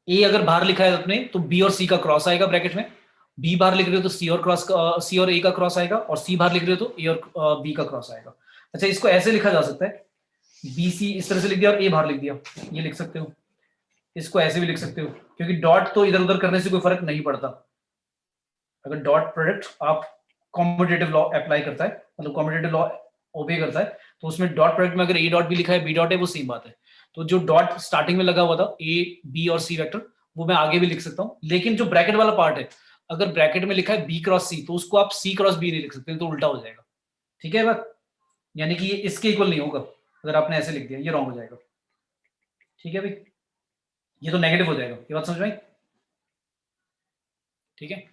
A: ए अगर बाहर लिखा है अपने तो बी और सी का क्रॉस आएगा ब्रैकेट में, बी बाहर लिख रहे हो तो सी और ए का क्रॉस आएगा, और सी बाहर लिख रहे हो तो ए और बी का क्रॉस आएगा। अच्छा, इसको ऐसे लिखा जा सकता है, बी सी इस तरह से लिख दिया और ए बाहर लिख दिया, ये लिख सकते हो। इसको ऐसे भी लिख सकते हो, क्योंकि डॉट तो इधर उधर करने से कोई फर्क नहीं पड़ता। अगर डॉट प्रोडक्ट आप कॉम्पिटिटिव लॉ अप्लाई करता है, मतलब कॉम्पिटिटिव लॉ ओबे करता है, तो उसमें डॉट प्रोडक्ट में अगर ए डॉट भी लिखा है बी डॉट है वो सेम बात है। तो जो डॉट स्टार्टिंग में लगा हुआ था ए बी और सी वेक्टर, वो मैं आगे भी लिख सकता हूँ। लेकिन जो ब्रैकेट वाला पार्ट है, अगर ब्रैकेट में लिखा है बी क्रॉस सी, तो उसको आप सी क्रॉस बी नहीं लिख सकते, तो उल्टा हो जाएगा। ठीक है बात, यानी कि ये इसके इक्वल नहीं होगा। अगर आपने ऐसे लिख दिया ये रॉन्ग हो जाएगा। ठीक है भाई, ये तो नेगेटिव हो जाएगा, ये बात समझ में आई। ठीक है,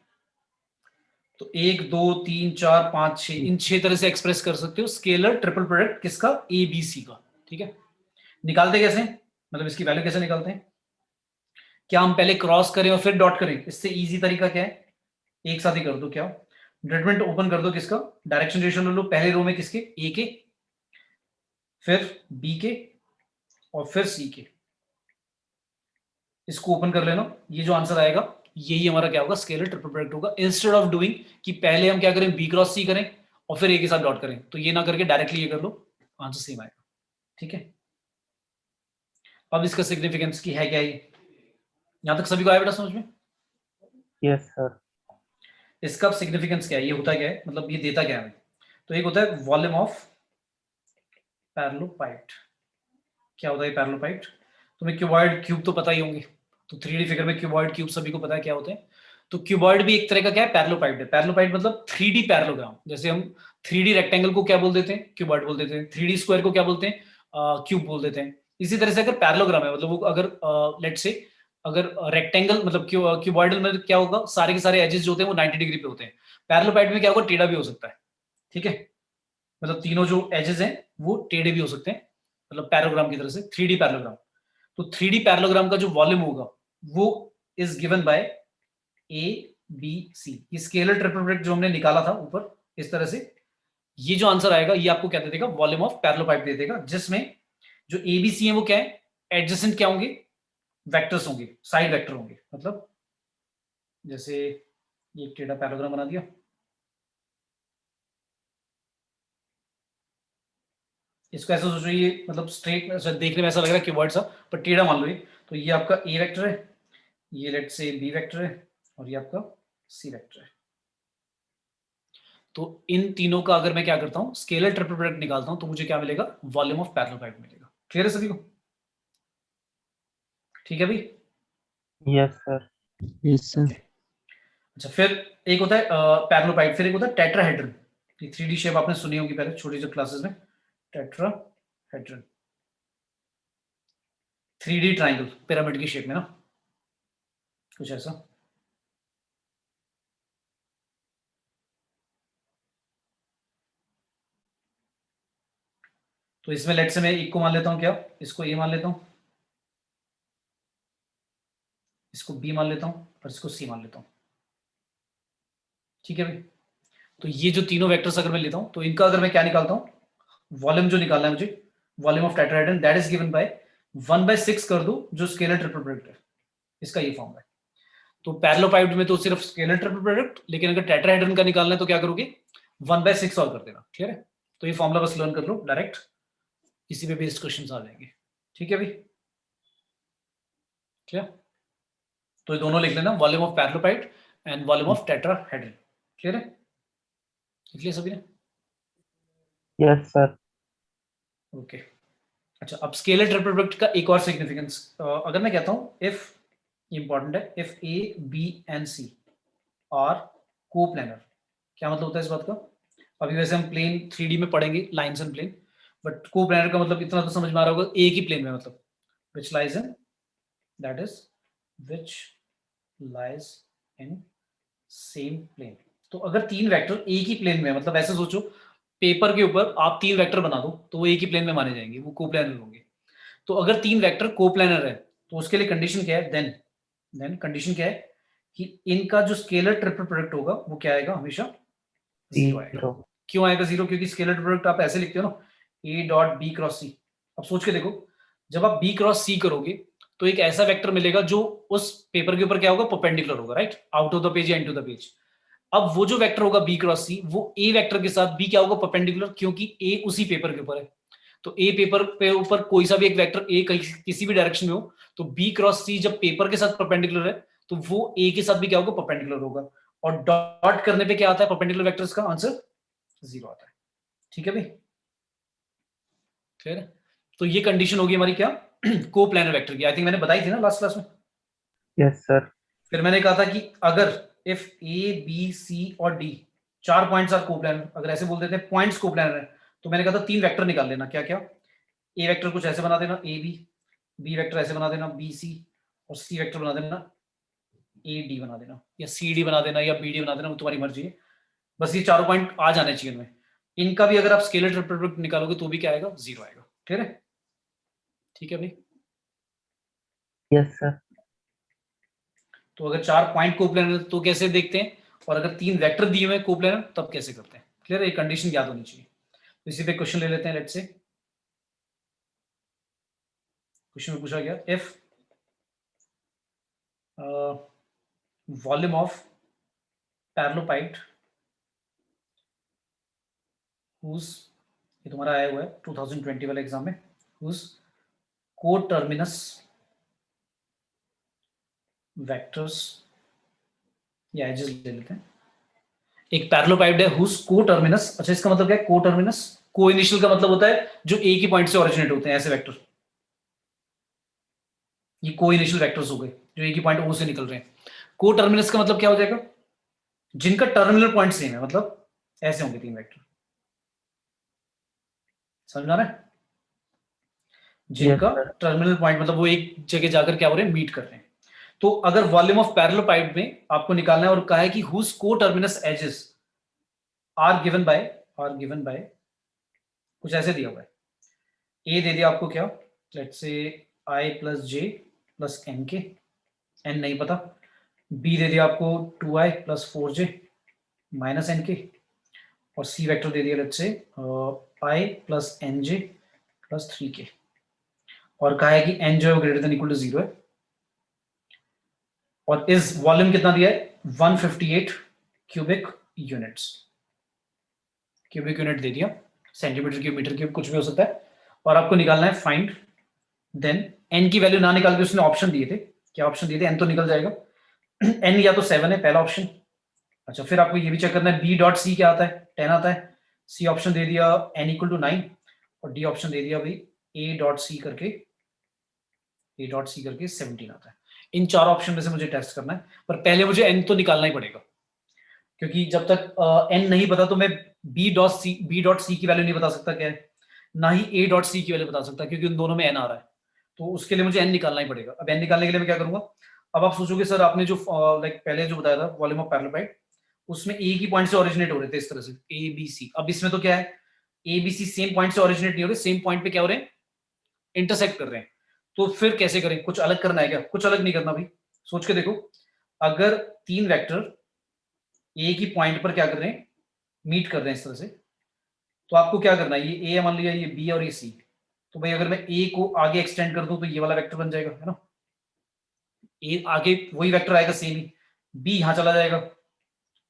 A: तो 1 2 3 4 5 6 इन 6 तरह से एक्सप्रेस कर सकते हो स्केलर ट्रिपल प्रोडक्ट किसका, ए बी सी का। ठीक है, निकालते कैसे, मतलब इसकी वैल्यू कैसे निकालते हैं, क्या हम पहले क्रॉस करें और फिर डॉट करें, इससे इजी तरीका क्या है, एक साथ ही कर दो। क्या डिटरमिनेंट ओपन कर दो किसका, डायरेक्शन रेशियो ले लो, पहले रो में किसके, ए के, फिर बी के, और फिर सी के। इसको ओपन कर लेना, ये जो आंसर आएगा यही हमारा क्या होगा, स्केलर ट्रिपल प्रोडक्ट होगा। इंस्टेड ऑफ डूइंग कि पहले हम क्या करें, बी क्रॉस सी करें और फिर ए के साथ डॉट करें, तो ये ना करके डायरेक्टली ये कर लो, आंसर सेम आएगा। ठीक है, अब इसका सिग्निफिकेंस की है क्या, ये यहां तक सभी को आया बेटा समझ में।
C: Yes sir.
A: इसका सिग्निफिकेंस क्या है, ये होता क्या है, मतलब ये देता क्या है। तो एक होता है वॉल्यूम ऑफ पैरेललोपाइड। क्या होता है पैरेललोपाइड, तुम्हें क्यूबॉइड क्यूब तो पता ही होंगे, तो 3D फिगर में क्यूबॉइड क्यूब सभी को पता है क्या होते हैं। तो क्यूबॉइड भी एक तरह का क्या है, पैरेललोपाइड है। पैरेललोपाइड मतलब 3D पैरेललोग्राम। जैसे हम 3D रेक्टेंगल को क्या बोल देते हैं, क्यूबॉइड बोल देते हैं, 3D स्क्वायर को क्या बोलते हैं, क्यूब बोल देते हैं। इसी तरह से अगर पैरेललोग्राम है, मतलब वो अगर लेट्स से अगर रेक्टेंगल मतलब क्यूबॉइडल में क्या होगा, सारे के सारे एजेस जो होते हैं वो 90 डिग्री पे होते हैं। पैरेललोपाइड में क्या होगा, टेढ़ा भी हो सकता है। ठीक है, मतलब तीनों जो एजेस हैं वो टेढ़े भी हो सकते हैं, मतलब पैरेललोग्राम की तरह से 3D पैरेललोग्राम। तो 3D पैरेललोग्राम का जो वॉल्यूम होगा वो is given by A B C. ये स्केलर ट्रिपल प्रोडक्ट जो हमने निकाला था ऊपर इस तरह से, ये जो आंसर आएगा ये आपको क्या दे देगा, वॉल्यूम ऑफ पैरेललोपाइड दे देगा, जिसमें जो ए बी सी है वो क्या है, एडजेसेंट क्या होंगे, वेक्टर्स होंगे, साइड वेक्टर होंगे। मतलब जैसे ये टेढ़ा पैरेललोग्राम बना दिया, इसको ऐसा सोचो, ये मतलब स्ट्रेट देखने में ऐसा लग रहा है क्यूबॉइड सा, पर टेढ़ा मान लो ये। तो ये आपका ए वेक्टर है, ये लेट से बी वेक्टर है, और ये आपका सी वेक्टर है। तो इन तीनों का अगर मैं क्या करता हूं, स्केलर ट्रिपल प्रोडक्ट निकालता हूं, तो मुझे क्या मिलेगा, वॉल्यूम ऑफ पैरेललोपाइड मिलेगा। क्लियर है सभी को। ठीक है भाई।
C: Yes sir.
E: Yes sir.
A: अच्छा, फिर एक होता है पैरेललोपाइड, फिर एक होता है टेट्राहेड्रन। ये 3D शेप आपने सुनी होगी पहले छोटी सी क्लासेस में, टेट्राहेड्रन। 3D ट्राइंगल पिरामिड की शेप में ना, कुछ ऐसा। तो इसमें लेट से मैं एक को मान लेता हूं, क्या इसको ए मान लेता हूं, इसको बी मान लेता हूं और इसको सी मान लेता हूं। ठीक है भाई, तो ये जो तीनों वेक्टर्स अगर मैं लेता हूं तो इनका अगर मैं क्या निकालता हूं, वॉल्यूम जो निकालना है मुझे, volume of tetrahedron that is given bye 1/6 कर दो जो स्केलर ट्रिपल प्रोडक्ट है, इसका ये फॉर्म है। तो पैरेललोपाइड में तो सिर्फ स्केलर ट्रिपल प्रोडक्ट, लेकिन अगर टेट्राहेड्रन का निकालना है तो क्या करोगे, 1/6 और कर देना। ठीक है, तो ये फॉर्मूला बस लर्न कर लो, डायरेक्ट इसी पे बेस्ड क्वेश्चंस आ जाएंगे। ठीक है भाई, क्या तो ये दोनों लिख लेना, volume of parallelepiped and volume of tetrahedron. Clear है, लिख लिया सभी ने?
C: Yes sir.
A: ओके अच्छा, अब स्केलर ट्रिपल प्रोडक्ट का एक और सिग्निफिकेंस, अगर मैं कहता हूं इफ, इंपॉर्टेंट है, if A B and C are coplanar, क्या मतलब होता है इस बात का? अभी वैसे हम प्लेन 3D में पढ़ेंगे, lines and plane, but coplanar का मतलब इतना तो समझ में आ रहा होगा, एक ही प्लेन में, मतलब which lies in, that is which lies in same plane. तो अगर तीन वेक्टर एक ही प्लेन में, मतलब ऐसे सोचो पेपर के ऊपर आप तीन वेक्टर बना दो तो वो एक ही प्लेन में माने जाएंगे, वो कोप्लानर होंगे। तो अगर तीन वेक्टर कोप्लानर है तो उसके लिए कंडीशन क्या है, देन कंडीशन क्या है कि इनका जो स्केलर ट्रिपल प्रोडक्ट होगा वो क्या आएगा, हमेशा जीरो आएगा।
C: जीरो।
A: क्यों आएगा जीरो? क्योंकि स्केलर प्रोडक्ट आप ऐसे लिखते हो ना, ए डॉट बी क्रॉस सी। अब सोच के देखो, जब आप बी क्रॉस सी करोगे तो एक ऐसा वेक्टर मिलेगा जो उस पेपर के ऊपर क्या होगा, परपेंडिकुलर होगा, right, out of the page या इनटू द पेज। अब वो जो वेक्टर होगा बी क्रॉस सी, वो ए वेक्टर के साथ बी क्या होगा, परपेंडिकुलर, क्योंकि ए उसी पेपर के ऊपर है। तो ए पेपर पे ऊपर कोई सा भी एक वेक्टर ए किसी भी डायरेक्शन में हो, तो बी क्रॉस सी जब पेपर के साथ परपेंडिकुलर है तो वो ए के साथ भी क्या होगा, परपेंडिकुलर होगा। और डॉट करने पे क्या आता है, परपेंडिकुलर वेक्टर्स का आंसर जीरो आता है। ठीक है भाई, क्लियर है? तो ये कंडीशन होगी हमारी क्या, कोप्लानर वेक्टर की। आई थिंक मैंने बताई थी ना लास्ट क्लास में।
C: Yes sir.
A: फिर मैंने कहा था कि अगर इफ ए बी सी और डी चार पॉइंट्स आर कोप्लानर, अगर ऐसे बोल देते हैं पॉइंट्स कोप्लानर है, तो मैंने कहा था तीन वेक्टर निकाल लेना। क्या क्या? ए वेक्टर कुछ ऐसे बना देना ए बी वेक्टर ऐसे बना देना बी सी, और सी वेक्टर बना देना ए डी बना देना, या सी डी बना देना, या बी डी बना देना, वो तुम्हारी मर्जी है। बस ये चारों पॉइंट आ जाने चाहिए इनमें। इनका भी अगर आप स्केलर ट्रिपल प्रोडक्ट निकालोगे तो भी क्या आएगा, जीरो आएगा। क्लियर है? ठीक है भाई,
C: यस सर।
A: तो अगर चार पॉइंट कोप्लानर तो कैसे देखते हैं, और अगर तीन वेक्टर दिए हुए कोप्लानर तब कैसे करते हैं। क्लियर है? ये कंडीशन याद होनी चाहिए। तो इसी पे क्वेश्चन ले लेते हैं। लेट्स से क्वेश्चन में पूछा गया, इफ वॉल्यूम ऑफ पैरेललोपाइड हुज, ये तुम्हारा आया हुआ है 2020 वाले एग्जाम में, हुज कोटर्मिनस वेक्टर्स या एजेस ले लेते हैं। एक पैरेललोपाइड है हुज कोटर्मिनस, अच्छा इसका मतलब क्या है कोटर्मिनस? को इनिशियल का मतलब होता है जो एक ही पॉइंट से ओरिजिनेट होते हैं, ऐसे वेक्टर, ये को इनिशियल वेक्टर्स हो गए जो एक ही पॉइंट ओ से निकल रहे हैं। को टर्मिनस का मतलब क्या हो जाएगा, जिनका टर्मिनल पॉइंट सेम है, मतलब ऐसे होंगे तीन वेक्टर। समझ में आ रहा है? जिनका टर्मिनल पॉइंट मतलब वो एक जगह जाकर क्या हो रहे हैं, मीट कर रहे हैं। तो अगर वॉल्यूम ऑफ पैरेललोपाइड में आपको निकालना है और कहा है कि whose coterminous edges are given by कुछ ऐसे दिया हुआ है, ए दे दिया आपको क्या, let's say I plus J plus N K, N नहीं पता, बी दे दिया आपको 2i plus 4j minus N के, और सी वेक्टर दे दिया let's say I plus N J plus 3k, और कहा है कि एन जो है ग्रेटर देन इक्वल टू 0 है, और इस वॉल्यूम कितना दिया है 158 क्यूबिक यूनिट्स, क्यूबिक यूनिट दे दिया, सेंटीमीटर क्यूब मीटर क्यूब कुछ भी हो सकता है, और आपको निकालना है फाइंड। देन एन की वैल्यू ना निकाल के उसने ऑप्शन दिए थे, क्या ऑप्शन दिए थे, एन तो निकल जाएगा, एन या तो 7 है पहला ऑप्शन। अच्छा फिर आपको ये भी चेक करना है बी डॉट सी क्या आता है, 10 आता है, सी ऑप्शन दे दिया एन इक्वल टू 9, और डी ऑप्शन दे दिया भाई ए डॉट सी करके 17 आता है। इन चार ऑप्शन में से मुझे टेस्ट करना है, पर पहले मुझे एन तो निकालना ही पड़ेगा, क्योंकि जब तक एन नहीं पता तो मैं बी डॉट सी की वैल्यू नहीं बता सकता क्या है, ना ही ए डॉट सी की वैल्यू बता सकता, क्योंकि उन दोनों में एन आ रहा है। तो उसके लिए मुझे n निकालना ही पड़ेगा। अब n निकालने के लिए मैं क्या करूंगा, अब आप सोचोगे सर आपने जो लाइक पहले जो बताया था वॉल्यूम ऑफ पैरेललोपाइड, उसमें एक ही पॉइंट से ओरिजिनेट हो रहे थे इस तरह से ए बी सी। अब इसमें तो क्या है, A B C same point से ओरिजिनेट नहीं हो रहे, सेम पॉइंट पे क्या हो रहे हैं, इंटरसेक्ट कर रहे हैं। तो फिर कैसे करें, कुछ अलग करना है क्या? कुछ अलग नहीं करना भाई, सोच के देखो। अगर तीन वेक्टर एक ही पॉइंट पर क्या कर रहे हैं, मीट कर रहे हैं इस तरह से, तो आपको क्या करना है, ये ए मान लिया, ये बी और ये सी, तो भाई अगर मैं ए को आगे एक्सटेंड कर दूं तो ये वाला वेक्टर बन जाएगा, है ना। ए आगे वही वेक्टर आएगा सेम ही, बी यहां चला जाएगा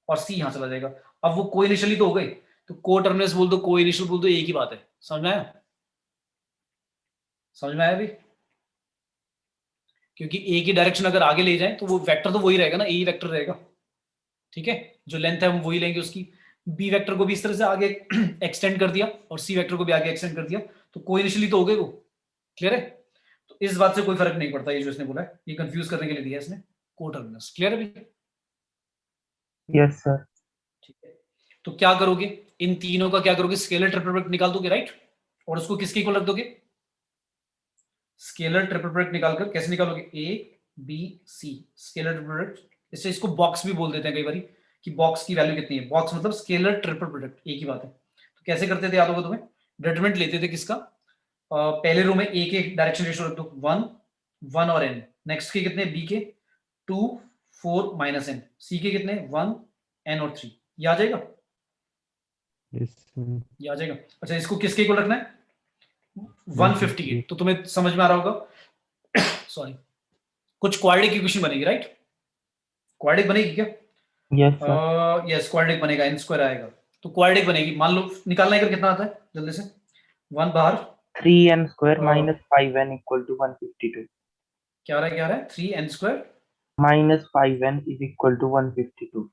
A: और सी यहां चला जाएगा। अब वो को इनिशियली तो हो गए, तो को टर्मिनस बोल दो, को इनिशियल बोल दो, एक ही बात है। समझ में आया? समझ में आया अभी? क्योंकि ए की डायरेक्शन अगर आगे ले जाए तो वो वेक्टर तो वही रहेगा ना, ए ही वेक्टर रहेगा, ठीक है। जो लेंथ है हम वही लेंगे उसकी। बी वेक्टर को भी इस तरह से आगे एक्सटेंड कर दिया और सी वेक्टर को भी आगे एक्सटेंड कर दिया, तो को इनिशियली तो हो गए वो। क्लियर है? तो इस बात से कोई फर्क नहीं पड़ता, ये जो इसने बोला है, ये कंफ्यूज करने के लिए दिया है इसने को टर्मिनस। क्लियर है भैया?
C: Yes sir.
A: ठीक है, तो क्या करोगे, इन तीनों का क्या करोगे, स्केलर ट्रिपल प्रोडक्ट निकाल दोगे, राइट। और उसको किसके इक्वल रख दोगे, स्केलर ट्रिपल प्रोडक्ट निकालकर कैसे निकालोगे, A B C scalar triple product. इससे इसको बॉक्स भी बोल देते हैं कई बार कि बॉक्स की वैल्यू कितनी है, बॉक्स मतलब स्केलर ट्रिपल प्रोडक्ट, एक ही बात है। तो कैसे करते थे याद होगा तुम्हें, डिटरमिनेंट लेते थे किसका, पहले रो में ए के डायरेक्शन रेशियो रख दो 1 1 और n, नेक्स्ट के कितने, बी के 2 4 माइनस n, सी के कितने 1 n और 3, ये आ जाएगा।
E: Yes sir.
A: ये आ जाएगा। अच्छा इसको किसके इक्वल रखना है, 158। तो तुम्हें समझ में आ रहा होगा सॉरी, कुछ क्वाड्रेटिक इक्वेशन बनेगी, राइट। क्वाड्रेटिक बनेगी क्या,
C: यस सर।
A: यस क्वाड्रेटिक बनेगा, n स्क्वायर आएगा तो क्वाड्रेटिक बनेगी। मान लो निकालना है, कितना आता है जल्दी से, 1 बाहर
C: 3n square minus 5n equal to 152
A: क्या आ रहा है 3n square
C: minus 5n is equal to 152।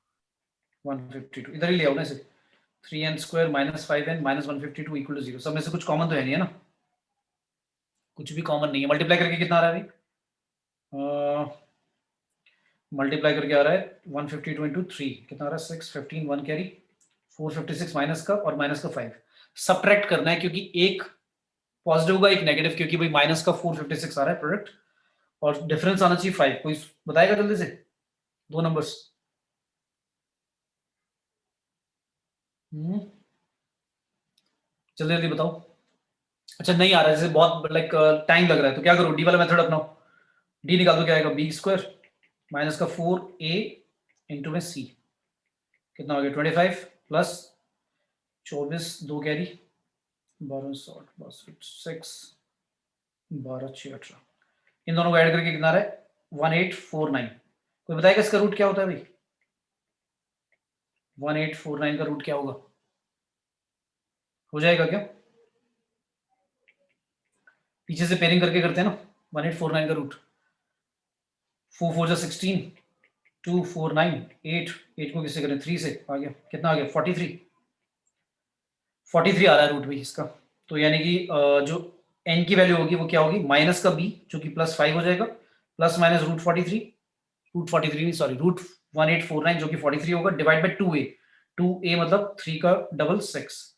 A: 152, इधर ही ले आओ ना इसे, 3n square minus 5n minus 152 equal to 0। सब में से कुछ कॉमन तो है नहीं, है ना, कुछ भी कॉमन नहीं है। मल्टीप्लाई करके कितना आ रहा है भाई, मल्टीप्लाई करके आ रहा है 152 इंटू 3 कितना आ रहा है 6 15 1 कैरी 456 माइनस का और माइनस का 5 सब्ट्रैक्ट करना है, क्योंकि एक पॉजिटिव होगा एक नेगेटिव, क्योंकि भाई माइनस का 456 आ रहा है प्रोडक्ट और डिफरेंस आना चाहिए 5। कोई बताएगा जल्दी से दो नंबर्स, जल्दी जल्दी बताओ। अच्छा नहीं आ रहा है, जैसे बहुत लाइक टाइम लग रहा है, तो क्या करो, डी वाला मेथड अपनाओ, डी निकाल दो, क्या आएगा बी स्क्वायर माइनस का 4a इंटू में सी, कितना हो गया 25 प्लस 24 2 कैरी 12 60 प्लस 6 12 6 18, इन दोनों को ऐड करके कितना आ रहा है 1849। कोई बताएगा इसका रूट क्या होता है भाई, 1849 का रूट क्या होगा, हो जाएगा क्या, पीछे से पेयरिंग करके करते हैं ना, 1849 का रूट 4 4 जा 16 2 4 9 8 8 को किससे करें 3 से, आ गया कितना आ गया 43 आ रहा है रूट भाई इसका। तो यानी कि जो n की वैल्यू होगी वो क्या होगी, माइनस का b जो कि प्लस 5 हो जाएगा, प्लस माइनस रूट 43 नहीं सॉरी रूट 1849 जो कि 43 होगा, डिवाइड बाय 2a मतलब 3 का डबल 6।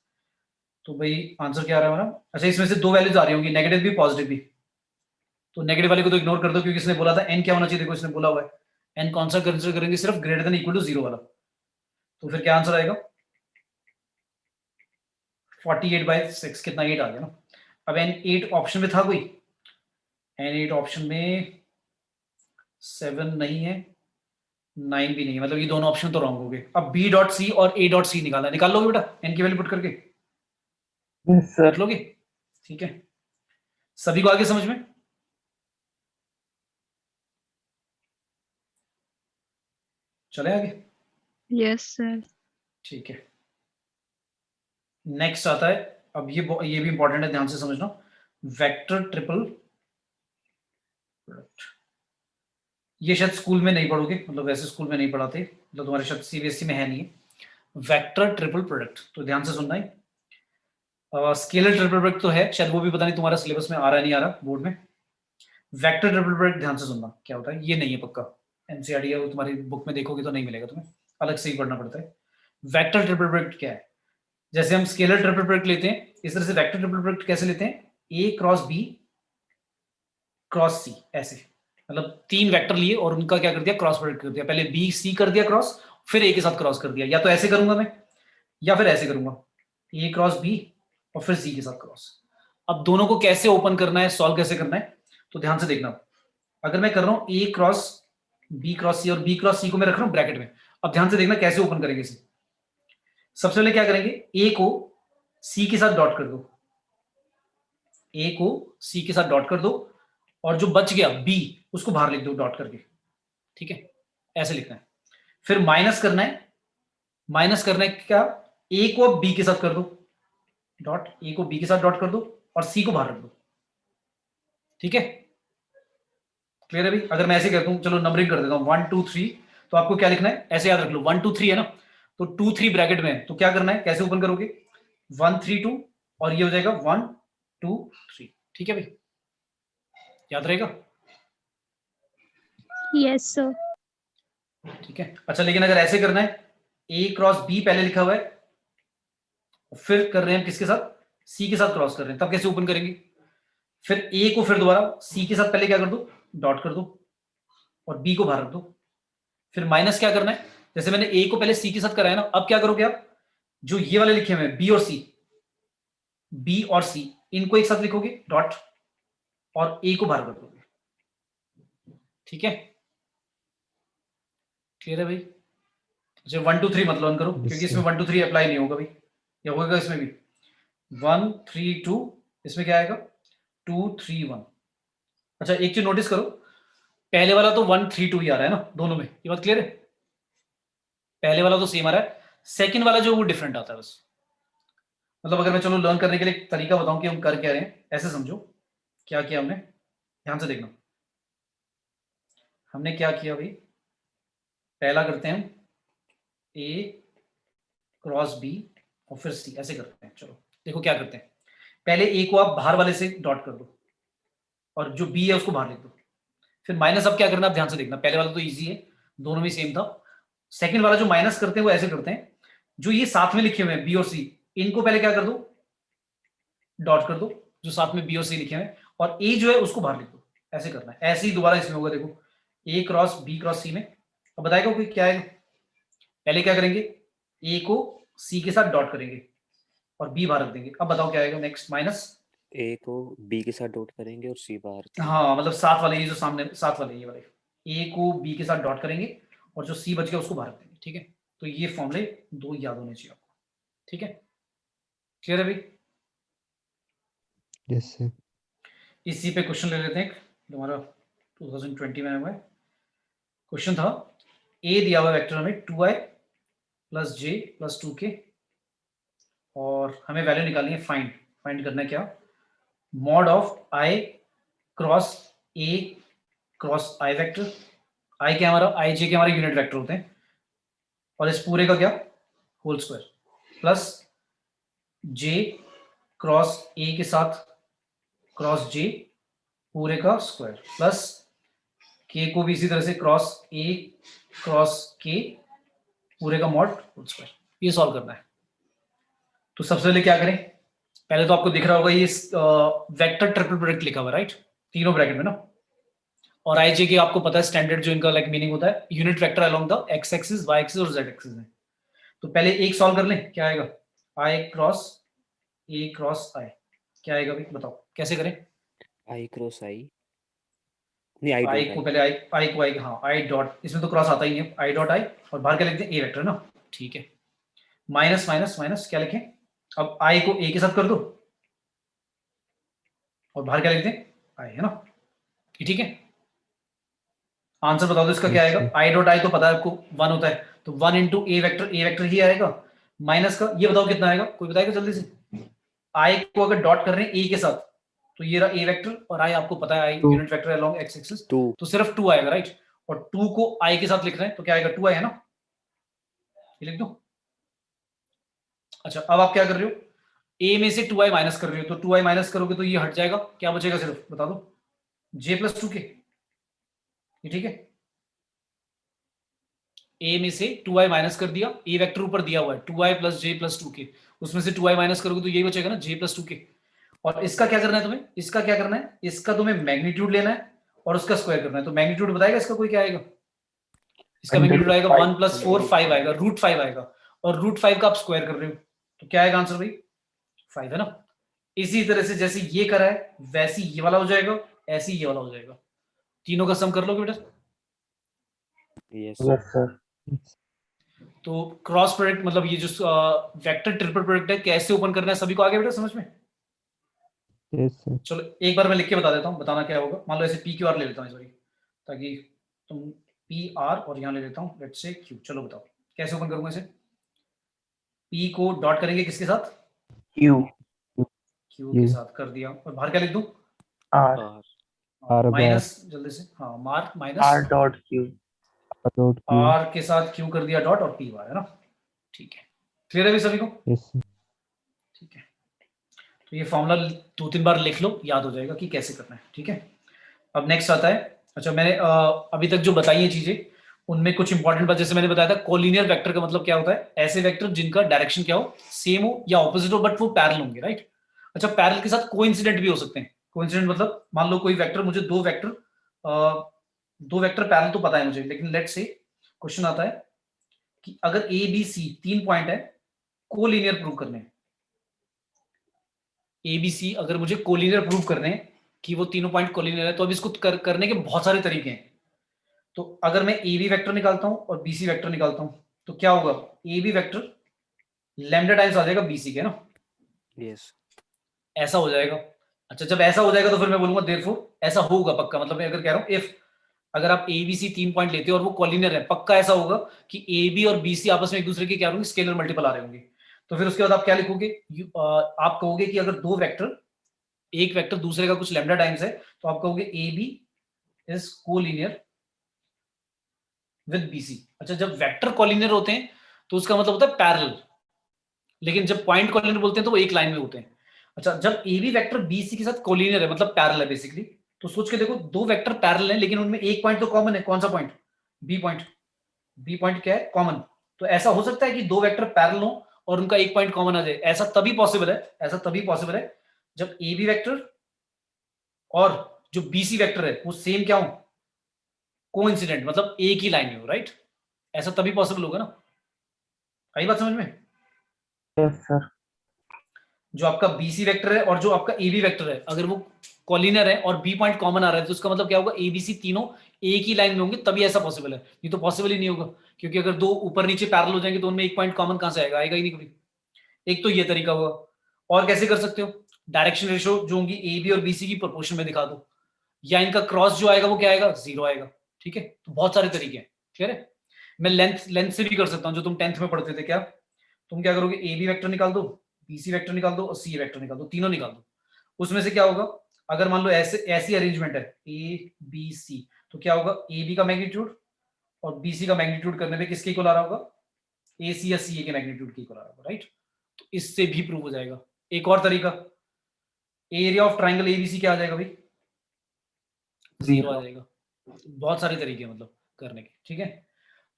A: तो भाई आंसर क्या आ रहा है हमारा, अच्छा इसमें से दो वैल्यूज आ रही होंगी, नेगेटिव भी पॉजिटिव भी, तो नेगेटिव वाले को तो इग्नोर कर दो, क्योंकि इसने बोला था n क्या होना चाहिए, देखो इसने बोला हुआ है n कौन सा कंसीडर करेंगे, सिर्फ ग्रेटर देन इक्वल टू 0 वाला। तो फिर क्या आंसर आएगा 48/6, कितना 8 आ गया ना। अब n8 ऑप्शन में था कोई, n8 ऑप्शन में 7 नहीं है 9 भी नहीं है, मतलब ये दोनों ऑप्शन तो रॉन्ग हो गए। अब b.c और a.c निकाला, निकाल लोगे बेटा n की वैल्यू पुट करके,
C: यस सर।
A: देख लोगे, ठीक है सभी को आगे समझ में, चले आगे,
F: यस सर।
A: ठीक है। नेक्स्ट आता है, अब ये भी इंपॉर्टेंट है, ध्यान से समझना, वेक्टर ट्रिपल प्रोडक्ट। ये शायद स्कूल में नहीं पढ़ोगे, मतलब वैसे स्कूल में नहीं पढ़ाते, मतलब तुम्हारे शायद सीबीएसई में है नहीं है वेक्टर ट्रिपल प्रोडक्ट, तो ध्यान से सुनना है। स्केलर ट्रिपल प्रोडक्ट तो है, शायद वो भी पता नहीं तुम्हारा सिलेबस में आ रहा नहीं आ रहा बोर्ड में। वेक्टर ट्रिपल प्रोडक्ट ध्यान से सुनना क्या होता है, ये नहीं है पक्का, एनसीईआरटी है वो तुम्हारी बुक में देखोगे तो नहीं मिलेगा तुम्हें, अलग से ही पढ़ना पड़ता है। वेक्टर ट्रिपल प्रोडक्ट क्या है, जैसे हम स्केलर ट्रिपल प्रोडक्ट लेते हैं, इस तरह से वेक्टर ट्रिपल प्रोडक्ट कैसे लेते हैं, a क्रॉस b क्रॉस सी, ऐसे मतलब 3 वेक्टर लिए और उनका क्या कर दिया, क्रॉस प्रोडक्ट कर दिया। पहले बी सी कर दिया क्रॉस, फिर ए के साथ क्रॉस कर दिया। या तो ऐसे करूंगा मैं, या फिर ऐसे करूंगा, ए क्रॉस बी और फिर सी के साथ क्रॉस। अब दोनों को कैसे ओपन करना है, सॉल्व कैसे करना है, तो ध्यान से देखना। अगर मैं कर रहा हूं ए क्रॉस बी क्रॉस सी और बी क्रॉस सी को मैं रख रहा हूं ब्रैकेट में, अब ध्यान से देखना कैसे ओपन करेंगे इसे। सबसे पहले क्या करेंगे, ए को सी के साथ डॉट कर दो, ए को सी के साथ डॉट कर दो, और जो बच गया बी उसको बाहर लिख दो डॉट करके, ठीक है, ऐसे लिखना है। फिर माइनस करना है, माइनस करना है क्या, ए को अब बी के साथ कर दो डॉट, ए को बी के साथ डॉट कर दो और सी को बाहर रख दो, ठीक है, क्लियर है भाई। अगर मैं ऐसे कहता हूं, चलो नंबरिंग कर देता हूं 1 2 3, तो आपको क्या लिखना है, ऐसे याद रख लो 1 2 3 है ना, तो 2 3 ब्रैकेट में है, तो क्या करना है, कैसे ओपन करोगे 1 3 2 और ये हो जाएगा 1 2 3, ठीक है भाई, याद रहेगा,
F: Yes, sir.
A: ठीक है। अच्छा लेकिन अगर ऐसे करना है, ए क्रॉस बी पहले लिखा हुआ है, फिर कर रहे हैं किसके साथ, सी के साथ क्रॉस कर रहे हैं, तब कैसे ओपन करेंगे, फिर ए को फिर दोबारा सी के साथ पहले क्या कर दो, डॉट कर दो और बी को बाहर रख दो। फिर माइनस क्या करना है, जैसे मैंने ए को पहले सी के साथ कराया ना, अब क्या करोगे आप, जो ये वाले लिखे हुए हैं बी और सी, बी और सी इनको एक साथ लिखोगे डॉट और ए को बाहर कर दोगे, ठीक है, क्लियर है भाई। अच्छा 1 2 3 मत लर्न करो, क्योंकि इसमें 1 2 3 अप्लाई नहीं होगा भाई, या होगा इसमें भी 1 3 2, इसमें क्या आएगा 2 3 1। अच्छा एक चीज नोटिस करो, पहले वाला तो 1 3 2 ही आ रहा है ना दोनों में, ये बात क्लियर है, पहले वाला तो सेम आ रहा है, सेकंड वाला जो वो डिफरेंट आता है बस। मतलब अगर मैं चलो लर्न करने के लिए एक तरीका बताऊं कि हम कर क्या रहे हैं, ऐसे समझो क्या किया हमने, ध्यान से देखना। हमने क्या किया भाई, पहला करते हैं ए क्रॉस बी और फिर सी, ऐसे करते हैं। चलो देखो क्या करते हैं, पहले ए को आप बाहर वाले से डॉट कर दो और जो बी है उसको बाहर लिख दो, फिर माइनस। अब क्या करना आप ध्यान से देखना, पहले वाला तो इजी है, दोनों में सेम था। सेकंड वाला जो माइनस करते हैं वो ऐसे करते हैं, जो ये साथ में लिखे हुए हैं बी और सी, इनको पहले क्या कर दो, डॉट कर दो, जो साथ में बी और सी लिखे हुए हैं, और ए जो है उसको बाहर लिख दो, ऐसे करना है। ऐसे ही दोबारा इसमें होगा, देखो ए क्रॉस बी क्रॉस सी में। अब बताएगा कोई क्या है, पहले क्या करेंगे, ए को सी के साथ डॉट करेंगे और बी बाहर रख देंगे। अब बताओ क्या आएगा नेक्स्ट, माइनस
B: ए को बी के साथ डॉट करेंगे और सी बाहर।
A: हाँ मतलब साथ वाले, ये जो सामने साथ वाले ये वाले, ए को बी के साथ डॉट करेंगे और जो सी बच गया उसको बाहर रख देंगे, ठीक है। तो ये फॉर्मूले दो याद होने चाहिए आपको, ठीक है, क्लियर है भाई।
E: Yes, sir.
A: इसी पे क्वेश्चन ले लेते हैं, तुम्हारा 2020 में आया हुआ है क्वेश्चन था, ए दिया हुआ वेक्टर हमें 2i plus J plus 2k, और हमें वैल्यू निकालनी है, फाइंड करना है क्या, mod of I cross A cross I vector. I क्या हमारा, आई जे के हमारे यूनिट वेक्टर होते हैं, और इस पूरे का क्या, whole square, plus J cross A के साथ क्रॉस जे पूरे का स्क्वायर, प्लस के को भी इसी तरह से क्रॉस ए क्रॉस के पूरे का मॉड होल स्क्वायर। ये सॉल्व करना है। तो सबसे पहले क्या करें, पहले तो आपको दिख रहा होगा ये वेक्टर ट्रिपल प्रोडक्ट लिखा हुआ है, राइट, तीनों ब्रैकेट में ना, और आई जे के आपको पता है स्टैंडर्ड जो इनका लाइक मीनिंग होता है, unit vector along the X axis Y axis और जेड एक्सिस में। तो पहले एक सॉल्व कर लें, क्या आएगा, आई क्रॉस ए क्रॉस आई, क्या आएगा भाई बताओ कैसे करें।
B: आई क्रॉस आई, नहीं आई
A: आई
B: डॉट
A: को
B: आई,
A: पहले आई को आई, हाँ आई डॉट, इसमें तो क्रॉस आता ही है, आई डॉट आई और बाहर क्या लिखते हैं ए वेक्टर ना, ठीक है, माइनस माइनस माइनस क्या लिखें, अब आई को ए के साथ कर दो और बाहर क्या लिखते हैं आई, है ना, ठीक है। आंसर बता दो इसका क्या
E: Yes,
A: आएगा,
E: sir.
A: आई डॉट आई तो पता है आपको 1 होता है, तो 1 इंटू ए वेक्टर ही आएगा, माइनस का ये बताओ कितना आएगा, कोई बताएगा जल्दी से। आई को अगर डॉट कर रहे हैं ए के साथ, तो ये रहा ए वेक्टर, और आई आपको पता है आई
C: Two.
A: Unit vector along x axis,
B: 2
A: तो सिर्फ 2 आएगा, राइट, और 2 को आई के साथ लिख रहे हैं तो क्या आएगा 2i, है ना, ये लिख दो। अच्छा अब आप क्या कर रहे हो, ए में से 2i माइनस कर रहे हो, तो 2i माइनस करोगे तो ये हट जाएगा, क्या बचेगा सिर्फ बता दो, j प्लस 2k, ये ठीक है। ए में से 2i माइनस कर दिया, ए वेक्टर ऊपर दिया हुआ है 2i plus j plus 2k, उसमें से 2i माइनस करोगे तो यही बचेगा ना j प्लस 2k, और इसका क्या करना है तुम्हें, इसका क्या करना है, इसका तुम्हें मैग्नीट्यूड लेना है और उसका स्क्वायर करना है। तो मैग्नीट्यूड बताएगा इसका कोई क्या आएगा, इसका मैग्नीट्यूड आएगा 1 + 4 5 आएगा, √5 आएगा, और √5 का आप स्क्वायर कर रहे हो तो क्या आएगा आंसर भाई, 5 है ना। इसी तरह से जैसे ये करा है वैसे ये वाला हो जाएगा, ऐसे ही ये वाला हो जाएगा। तीनों का सम कर लोगे बेटा।
B: Yes
C: yes sir.
A: तो क्रॉस प्रोडक्ट मतलब ये जो वेक्टर ट्रिपल प्रोडक्ट है कैसे ओपन करना है सभी को आगे बेटा समझ में।
E: Yes, sir.
A: चलो एक बार मैं लिख के बता देता हूँ, बताना क्या होगा। मान लो ऐसे PQR ले लेता हूँ सॉरी, ताकि तुम PR और यहाँ ले लेता हूँ लेट्स से Q। चलो बताओ कैसे ओपन करूंगा इसे। P को डॉट करेंगे किसके साथ,
C: क्यू
A: Q के साथ कर दिया, और बाहर क्या लिख दूं,
C: आर
E: R
A: माइनस, जल्दी से हाँ मार
C: R
A: minus
C: dot Q
E: dot Q.
A: R के साथ Q कर दिया डॉट और P बार है ना। ठीक है, क्लियर है भी सभी को।
E: Yes, sir.
A: ठीक है, तो ये फॉर्मूला 2-3 बार लिख लो, याद हो जाएगा कि कैसे करना है। ठीक है, अब नेक्स्ट आता है, अच्छा मैंने अभी तक जो बताई है चीजें उनमें कुछ इंपॉर्टेंट बात, जैसे मैंने बताया था कोलिनियर वेक्टर का मतलब क्या होता है, ऐसे वेक्टर जिनका डायरेक्शन क्या हो, सेम हो या ऑपोजिट हो बट वो पैरेलल होंगे, राइट। अच्छा पैरेलल के साथ कोइंसिडेंट भी हो सकते हैं। कोइंसिडेंट मतलब मान लो कोई वेक्टर, मुझे दो वेक्टर पैरेलल तो पता है मुझे, लेकिन लेट्स से क्वेश्चन आता है कि अगर ABC 3 पॉइंट है, कोलिनियर प्रूव करने हैं। ABC अगर मुझे कोलिनियर प्रूव करने हैं कि वो तीनों पॉइंट कोलिनियर है, तो अब इसको करने के बहुत सारे तरीके हैं। तो अगर मैं AB वेक्टर निकालता हूं और BC वेक्टर निकालता हूं तो क्या होगा, AB वेक्टर लैम्डा टाइम्स आ जाएगा BC के ना,
B: यस
A: ऐसा हो जाएगा। अच्छा जब ऐसा हो जाएगा तो फिर मैं बोलूंगा देयरफॉर ऐसा होगा पक्का, मतलब मैं अगर कह रहा हूं इफ अगर आप ABC 3 पॉइंट लेते हो और वो कॉलिनियर है, पक्का ऐसा होगा कि AB और BC आपस में एक दूसरे के क्या होंगे, स्केलर मल्टीपल आ रहे होंगे। तो फिर उसके बाद आप क्या लिखोगे, आप कहोगे कि अगर दो वेक्टर, एक वेक्टर दूसरे का कुछ लैम्डा टाइम्स है, तो आप कहोगे AB is collinear with BC। अच्छा जब वेक्टर कॉलिनियर होते हैं तो उसका मतलब होता है पैरेलल, लेकिन जब पॉइंट कॉलिनियर बोलते हैं तो वो एक लाइन में होते हैं। अच्छा जब AB वेक्टर BC के साथ कॉलिनियर है मतलब पैरेलल है बेसिकली, तो सोच के देखो दो वेक्टर पैरेलल है लेकिन उनमें एक पॉइंट तो कॉमन है, कौन सा point, B point. B point क्या है, कॉमन। तो ऐसा हो सकता है कि दो वेक्टर पैरेलल हो और उनका एक पॉइंट कॉमन आ जाए, ऐसा तभी पॉसिबल है, ऐसा तभी पॉसिबल है जब AB वेक्टर और जो BC वेक्टर है वो सेम क्या हो, कोइंसिडेंट, मतलब एक ही लाइन में हो, राइट। ऐसा तभी पॉसिबल होगा ना, आई बात समझ में।
C: Yes sir.
A: जो आपका BC वेक्टर है और जो आपका AB वेक्टर है अगर वो कॉलिनियर है और B पॉइंट कॉमन आ रहा है, तो उसका मतलब क्या होगा, ABC तीनों एक ही लाइन में होंगे, तभी ऐसा पॉसिबल है। ये तो पॉसिबल ही नहीं होगा, क्योंकि अगर दो ऊपर नीचे पैरेलल हो जाएंगे तो उनमें एक पॉइंट कॉमन कहां से आएगा, आएगा ही नहीं कभी। एक तो ये तरीका हुआ, और कैसे कर सकते हो, डायरेक्शन रेशियो जो होंगी AB और BC की प्रोपोर्शन में दिखा दो, या इनका क्रॉस जो आएगा वो क्या आएगा, 0 आएगा। ठीक है, तो बहुत सारे तरीके हैं, ठीक है। मैं लेंथ से भी कर सकता हूं, जो तुम 10th में पढ़ते थे, क्या तुम क्या करोगे, AB वेक्टर निकाल दो, BC वेक्टर निकाल दो और C वेक्टर निकाल दो, तीनों निकाल दो। उसमें से क्या होगा, अगर मान लो ऐसी अरेंजमेंट है ABC, तो क्या होगा, AB का मैग्नीट्यूड और BC का मैग्नीट्यूड करने पे किसके इक्वल आ रहा होगा, AC या CA के मैग्नीट्यूड के इक्वल आ रहा होगा, राइट। तो इससे भी प्रूव हो जाएगा। एक और तरीका, एरिया ऑफ ट्राइंगल ABC क्या आ जाएगा भाई, 0 आ जाएगा। बहुत सारे तरीके हैं मतलब करने के, ठीक है।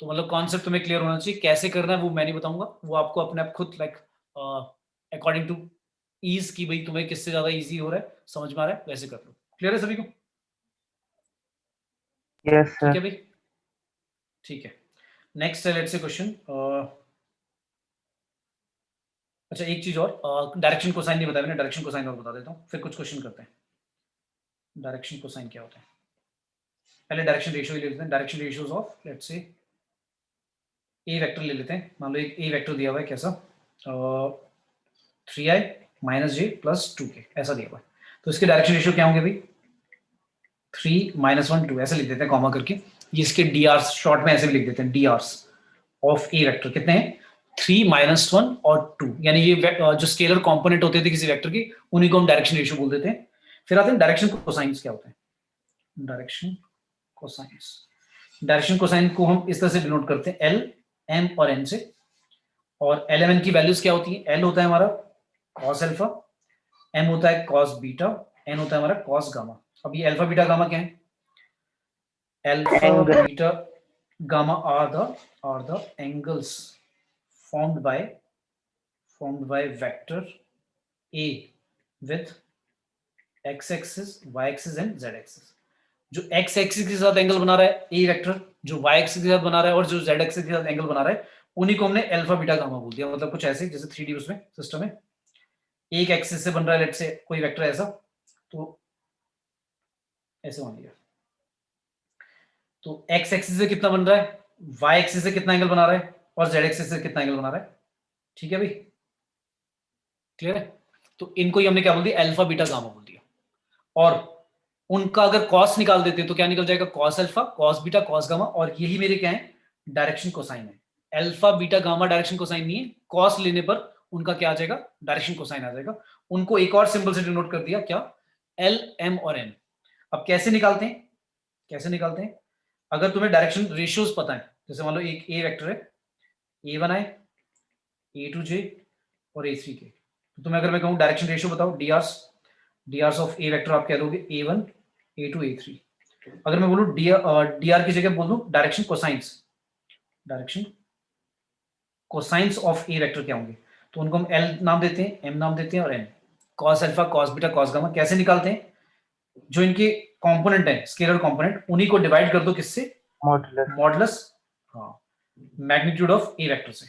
A: तो मतलब कॉन्सेप्ट तुम्हें क्लियर होना चाहिए, कैसे करना है वो मैं नहीं बताऊंगा, वो आपको अपने आप खुद लाइक अकॉर्डिंग टू ईज की, भाई तुम्हें किससे ज्यादा इजी हो रहा है, समझ में आ रहा है, वैसे कर लो। क्लियर है सभी को,
C: यस
A: ठीक है
C: सर।
A: भाई, ठीक है। नेक्स्ट है लेट्स से क्वेश्चन, अच्छा एक चीज और, डायरेक्शन कोसाइन नहीं बताया मैंने, डायरेक्शन कोसाइन और बता देता हूँ, फिर कुछ क्वेश्चन करते हैं। डायरेक्शन कोसाइन क्या होता है, पहले डायरेक्शन रेशियो ही ले लेते हैं, direction ratios of let's say A vector ले लेते हैं। मान लो एक ए वेक्टर दिया हुआ है कैसा, 3i - j + 2k ऐसा दिया हुआ है, तो इसके डायरेक्शन रेशियो क्या होंगे भाई, 3 - 1 2 ऐसे लिख देते हैं कॉमा करके। ये इसके drs शॉर्ट में ऐसे भी लिख देते हैं, drs ऑफ ए वेक्टर कितने हैं, 3 - 1 और 2, यानी ये जो स्केलर कंपोनेंट होते थे किसी वेक्टर के, उन्हीं को हम डायरेक्शन रेशियो बोल देते हैं। फिर आते हैं डायरेक्शन कोसाइंस क्या होते हैं, डायरेक्शन कोसाइंस। डायरेक्शन कोसाइन को हम इस तरह से डिनोट करते हैं L, M और N से, और L M N की वैल्यूज क्या होती है, L होता है हमारा cos अल्फा, M होता है cos बीटा, N होता है हमारा cos गामा। अब ये अल्फा बीटा गामा क्या है, alpha
C: Angle.
A: Beta gamma are the angles formed by vector A with X axis, Y axis and Z axis. जो एक्स एक्सिस के साथ एंगल बना रहा है ए वेक्टर, जो वाई एक्सिस के साथ बना रहा है और जो जेड एक्सिस के साथ एंगल बना रहा है, उन्हीं को हमने अल्फा बीटा गामा बोल दिया। मतलब कुछ ऐसे जैसे 3D उसमें सिस्टम है, एक एक्सिस से बन रहा है लेट्स से कोई वेक्टर ऐसा, तो ऐसे मान लिया। तो एक्स एक्सिस से कितना बन रहा है, वाई एक्सिस से कितना एंगल बना रहा है और जेड एक्सिस से कितना एंगल बना रहा है। ठीक है भाई, क्लियर है। तो इनको ही हमने क्या बोल दिया, अल्फा बीटा गामा बोल दिया। और उनका अगर कॉस निकाल देते तो क्या निकल जाएगा, cos alpha, cos beta, cos gamma, और यही मेरे क्या है, डायरेक्शन कोसाइन है। Alpha beta gamma direction cosine नहीं है, कॉस लेने पर उनका क्या आ जाएगा, डायरेक्शन कोसाइन आ जाएगा। उनको एक और सिंबल से डिनोट कर दिया, क्या, एल, एम और एन। अब कैसे निकालते हैं, कैसे निकालते हैं, अगर तुम्हें डायरेक्शन रेशियोज पता है, जैसे मान लो एक ए वेक्टर है, A1i, A2j और A3k, तो तुम्हें अगर मैं कहूँ डायरेक्शन रेशियो बताओ, डीआर्स ऑफ ए वेक्टर, आप कह दोगे A1, A2, A3। अगर मैं बोलूँ डीआर की जगह बोल दूं direction cosines, direction cosines of A vector क्या होंगे, तो उनको हम एल नाम देते हैं, एम नाम देते हैं और N. Cos alpha, cos beta, cos gamma कैसे निकालते हैं, जो इनके कंपोनेंट है, स्केलर कंपोनेंट, उन्हीं को डिवाइड कर दो किससे, मॉडुलस, हाँ, मैग्नीट्यूड ऑफ ए वेक्टर से।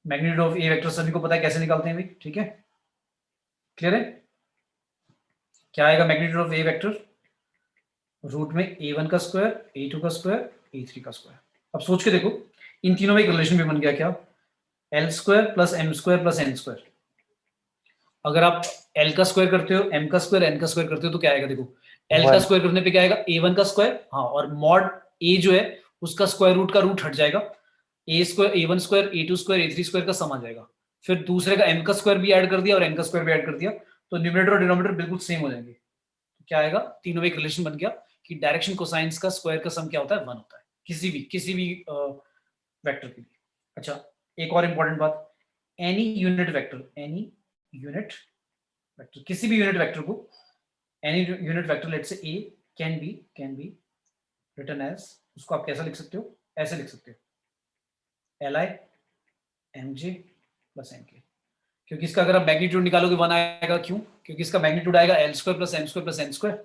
A: मैग्नीट्यूड ऑफ ए वेक्टर सभी को पता है कैसे निकालते हैं भाई, ठीक है, क्लियर है। क्या आएगा magnitude of A vector, root में A1 का स्क्वायर, A2 का स्क्वायर, A3 का स्क्वायर। अब सोच के देखो, इन तीनों में एक रिलेशन भी बन गया, क्या, L square plus M square plus N square. अगर आप एल का स्क्वायर करते हो, एम का स्क्वायर, एन का स्क्वायर करते हो तो क्या आएगा, देखो एल का स्क्वायर करने पे क्या आएगा, A1 का स्क्वायर, हाँ, और मॉड ए जो है उसका स्क्वायर रूट का रूट हट जाएगा, A square, A1 square, A2 square, A3 square का सम आ जाएगा। फिर दूसरे का एम का स्क्वायर भी ऐड कर दिया और एन का स्क्वायर भी ऐड कर दिया, तो न्यूमरेटर और डिनोमिनेटर बिल्कुल सेम हो जाएंगे। क्या आएगा, तीनों में एक रिलेशन बन गया कि डायरेक्शन कोसाइंस का स्क्वायर का सम क्या होता है, 1 होता है, किसी भी वेक्टर के लिए। अच्छा, एक और इंपॉर्टेंट बात, एनी यूनिट वेक्टर, किसी भी यूनिट वेक्टर को, any unit vector let's say A can be written as, उसको आप कैसा लिख सकते हो, ऐसे लिख सकते हो, L I M J plus M K. क्योंकि इसका अगर आप मैग्नीट्यूड निकालोगे 1 आएगा, क्यों, क्योंकि इसका मैग्नीट्यूड आएगा L square plus M square plus N square,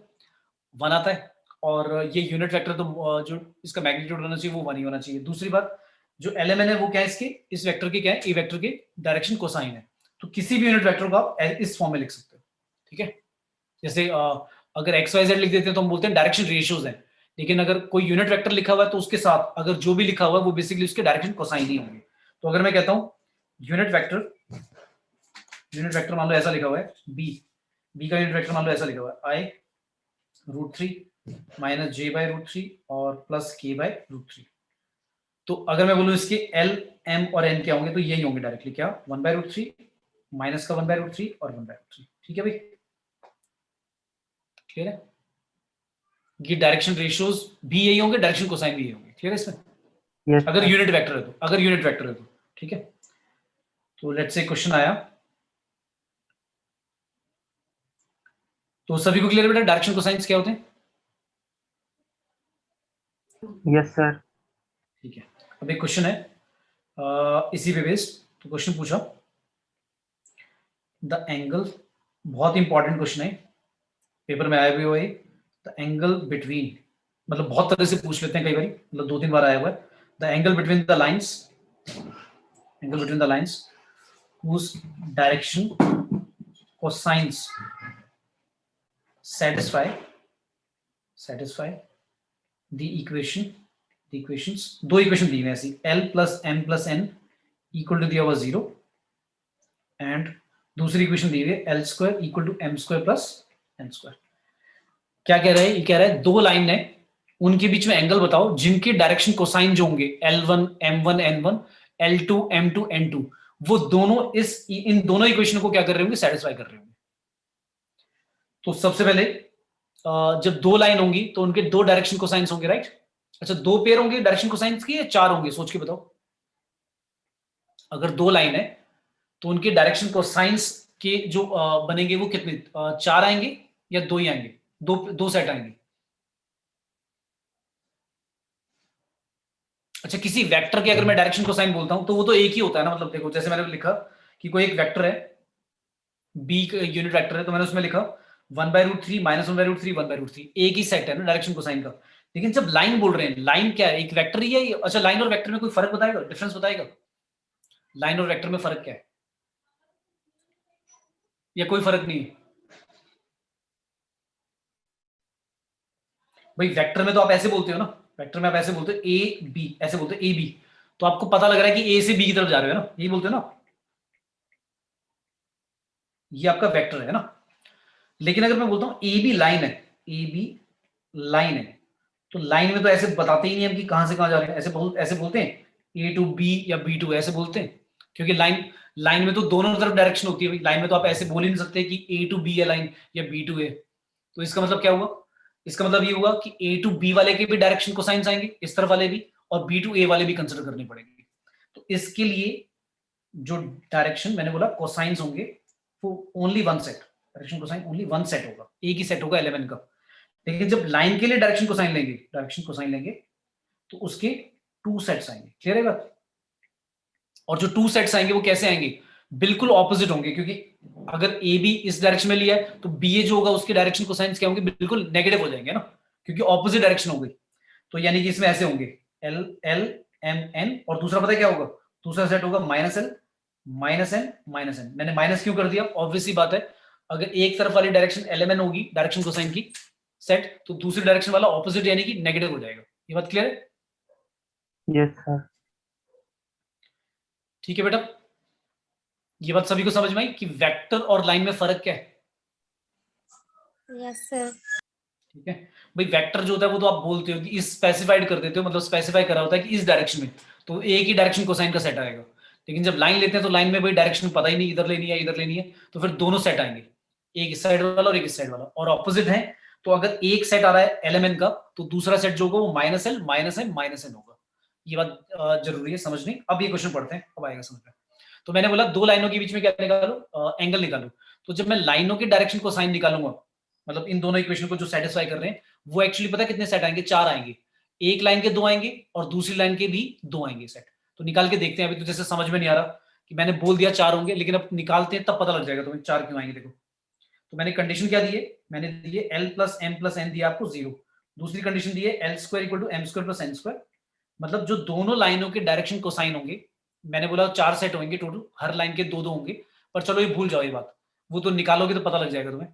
A: 1 आता है, और ये यूनिट वेक्टर तो जो इसका मैग्नीट्यूड होना चाहिए वो 1 ही होना चाहिए। दूसरी बात, जो एलएमएन है वो क्या है, इसके, इस वेक्टर के क्या है, ए वेक्टर के डायरेक्शन कोसाइन है, तो किसी भी यूनिट वेक्टर को आप इस फॉर्म में लिख सकते हो, ठीक है। जैसे अगर एक्स वाई जेड लिख देते हैं तो हम बोलते हैं डायरेक्शन रेशियोज हैं, लेकिन अगर कोई यूनिट वेक्टर लिखा हुआ है तो उसके साथ अगर जो भी लिखा हुआ है वो बेसिकली उसके डायरेक्शन कोसाइन ही होंगे। तो अगर मैं कहता हूँ यूनिट वेक्टर मान लो ऐसा लिखा हुआ है, बी का यूनिट वेक्टर मान लो ऐसा लिखा हुआ है, आई √3 माइनस जे बाई √3 और प्लस के बाई √3। तो अगर मैं बोलूं इसके एल, एम और एन क्या होंगे, तो यही होंगे डायरेक्टली, क्या, 1/√3 माइनस का 1/√3 और 1/√3, ठीक है भाई, क्लियर है। ये डायरेक्शन रेशियोज भी यही होंगे, डायरेक्शन कोसाइन भी यही होंगे, क्लियर है इसमें,
C: Yes,
A: अगर यूनिट वेक्टर है तो, ठीक है। तो लेट्स से क्वेश्चन आया, तो सभी को क्लियर है बेटा डायरेक्शन कोसाइंस क्या होते हैं,
C: yes sir.
A: ठीक है। अब एक क्वेश्चन है इसी पे बेस्ड, तो क्वेश्चन पूछा, द एंगल, बहुत इंपॉर्टेंट क्वेश्चन है, पेपर में आया भी हुआ है, द एंगल बिटवीन, मतलब बहुत तरह से पूछ लेते हैं कई बार, मतलब 2-3 बार आया हुआ है, the angle between the lines whose direction cosines satisfy the equations, दो इक्वेशन दी हुई ऐसी, L plus M plus N equal to दिया हुआ 0, एंड दूसरी इक्वेशन दी हुई है L square equal to M square plus N square. क्या कह रहा है, ये कह रहा है दो लाइन है, उनके बीच में एंगल बताओ जिनके डायरेक्शन कोसाइन जो होंगे L1 M1 N1, L2 M2 N2, वो दोनों इन दोनों इक्वेशन को क्या कर रहे होंगे, सेटिस्फाई कर रहे होंगे। तो सबसे पहले जब दो लाइन होंगी तो उनके दो डायरेक्शन कोसाइंस होंगे, राइट। अच्छा, दो पेयर होंगे डायरेक्शन कोसाइंस के या 4 होंगे, सोच के बताओ। अगर दो लाइन है तो उनके डायरेक्शन कोसाइंस के जो बनेंगे वो कितने, 4 आएंगे या 2 ही आएंगे, दो सेट आएंगे। अच्छा, किसी वेक्टर के अगर मैं डायरेक्शन कोसाइन बोलता हूं तो वो तो एक ही होता है ना, मतलब देखो जैसे मैंने लिखा कि कोई एक वेक्टर है, बी यूनिट वेक्टर है, तो मैंने उसमें लिखा 1/√3 -1/√3 1/√3 एक ही सेट है ना डायरेक्शन कोसाइन का। लेकिन जब लाइन बोल रहे हैं, लाइन क्या है, एक वेक्टर ही है। अच्छा, लाइन और वेक्टर में कोई फर्क बताएगा, डिफरेंस बताएगा? लाइन और वेक्टर में फर्क क्या है, या कोई फर्क नहीं है? भाई वेक्टर में तो आप ऐसे बोलते हो ना, वेक्टर में आप ऐसे बोलते हो ए बी, ऐसे बोलते हो ए बी, तो आपको पता लग रहा है कि ए से बी की तरफ जा रहे हो ना, यही बोलते हो ना, ये आपका वेक्टर है ना। लेकिन अगर मैं बोलता हूं ए बी लाइन है, ए बी लाइन है, तो लाइन में तो ऐसे बताते ही नहीं हम कि कहां से कहां जा रहे हैं। ऐसे बोलते हैं ए टू बी या बी टू, ऐसे बोलते हैं, क्योंकि लाइन में तो दोनों तरफ डायरेक्शन होती है। लाइन में तो आप ऐसे बोल ही नहीं सकते कि ए टू बी है लाइन या बी टू है। तो इसका मतलब क्या हुआ, इसका मतलब ये हुआ कि ए टू बी वाले के भी डायरेक्शन कोसाइंस आएंगे, इस तरफ वाले भी, और बी टू ए वाले भी कंसिडर करने पड़ेंगे। तो इसके लिए जो डायरेक्शन मैंने बोला कोसाइंस होंगे वो only one set, direction cosine only one set होगा, एक ही सेट होगा एलिमेंट का। लेकिन जब लाइन के लिए डायरेक्शन कोसाइन लेंगे तो उसके टू सेट्स आएंगे। क्लियर है बात? और जो टू सेट्स आएंगे वो कैसे आएंगे, बिल्कुल ऑपोजिट होंगे, क्योंकि अगर ए बी इस डायरेक्शन में लिया है तो बी ए जो होगा उसके डायरेक्शन कोसाइंस क्या होंगे, बिल्कुल नेगेटिव हो जाएंगे ना, क्योंकि ऑपोजिट डायरेक्शन हो गई। तो यानी कि इसमें ऐसे होंगे एल एल एम एन, और दूसरा पता है क्या होगा, दूसरा सेट होगा minus L minus N minus N. मैंने माइनस क्यों कर दिया, ऑब्वियसली बात है, अगर एक तरफ वाली डायरेक्शन एल एम एन होगी डायरेक्शन कोसाइन की सेट, तो दूसरी डायरेक्शन वाला ऑपोजिट यानी कि नेगेटिव हो जाएगा। ये बात क्लियर है?
C: Yes sir.
A: ठीक है बेटा, ये बात सभी को समझ में आई कि वेक्टर और लाइन में फर्क क्या है?
D: Yes sir.
A: ठीक है भाई, वेक्टर जो होता है वो तो आप बोलते हो कि इस स्पेसिफाइड कर देते हो, मतलब स्पेसिफाई करा होता है कि इस डायरेक्शन में, तो एक ही डायरेक्शन कोसाइन का सेट आएगा। लेकिन जब लाइन लेते हैं तो लाइन में भाई डायरेक्शन पता ही नहीं, इधर लेनी है इधर लेनी है, तो फिर दोनों सेट आएंगे, एक इस साइड वाला और एक इस साइड वाला, और ऑपोजिट है। तो अगर एक सेट आ रहा है एलिमेंट का, तो दूसरा सेट जो होगा वो minus L minus N minus N होगा। ये बात जरूरी है समझनी। अब ये क्वेश्चन पढ़ते हैं, अब आएगा समझ में। तो मैंने बोला दो लाइनों के बीच में क्या निकालो, एंगल निकालो। तो जब मैं लाइनों के डायरेक्शन को साइन निकालूंगा, मतलब इन दोनों इक्वेशन को जो सेटिस्फाई कर रहे हैं, वो एक्चुअली पता है कितने सेट आएंगे, चार आएंगे। एक लाइन के दो आएंगे और दूसरी लाइन के भी दो आएंगे सेट। तो निकाल के देखते हैं। अभी तो जैसे समझ में नहीं आ रहा कि मैंने बोल दिया चार होंगे, लेकिन अब निकालते हैं तब पता लग जाएगा तुम्हें चार क्यों आएंगे। देखो, तो मैंने कंडीशन क्या दी है, मैंने दी है L plus M plus N दिया आपको 0। दूसरी कंडीशन दी है L square equal to M square plus N square. मतलब जो दोनों लाइनों के डायरेक्शन कोसाइन होंगे, मैंने बोला चार सेट होंगे टोटल, हर लाइन के दो दो होंगे, पर चलो ये भूल जाओ ये बात, वो तो निकालोगे तो पता लग जाएगा तुम्हें।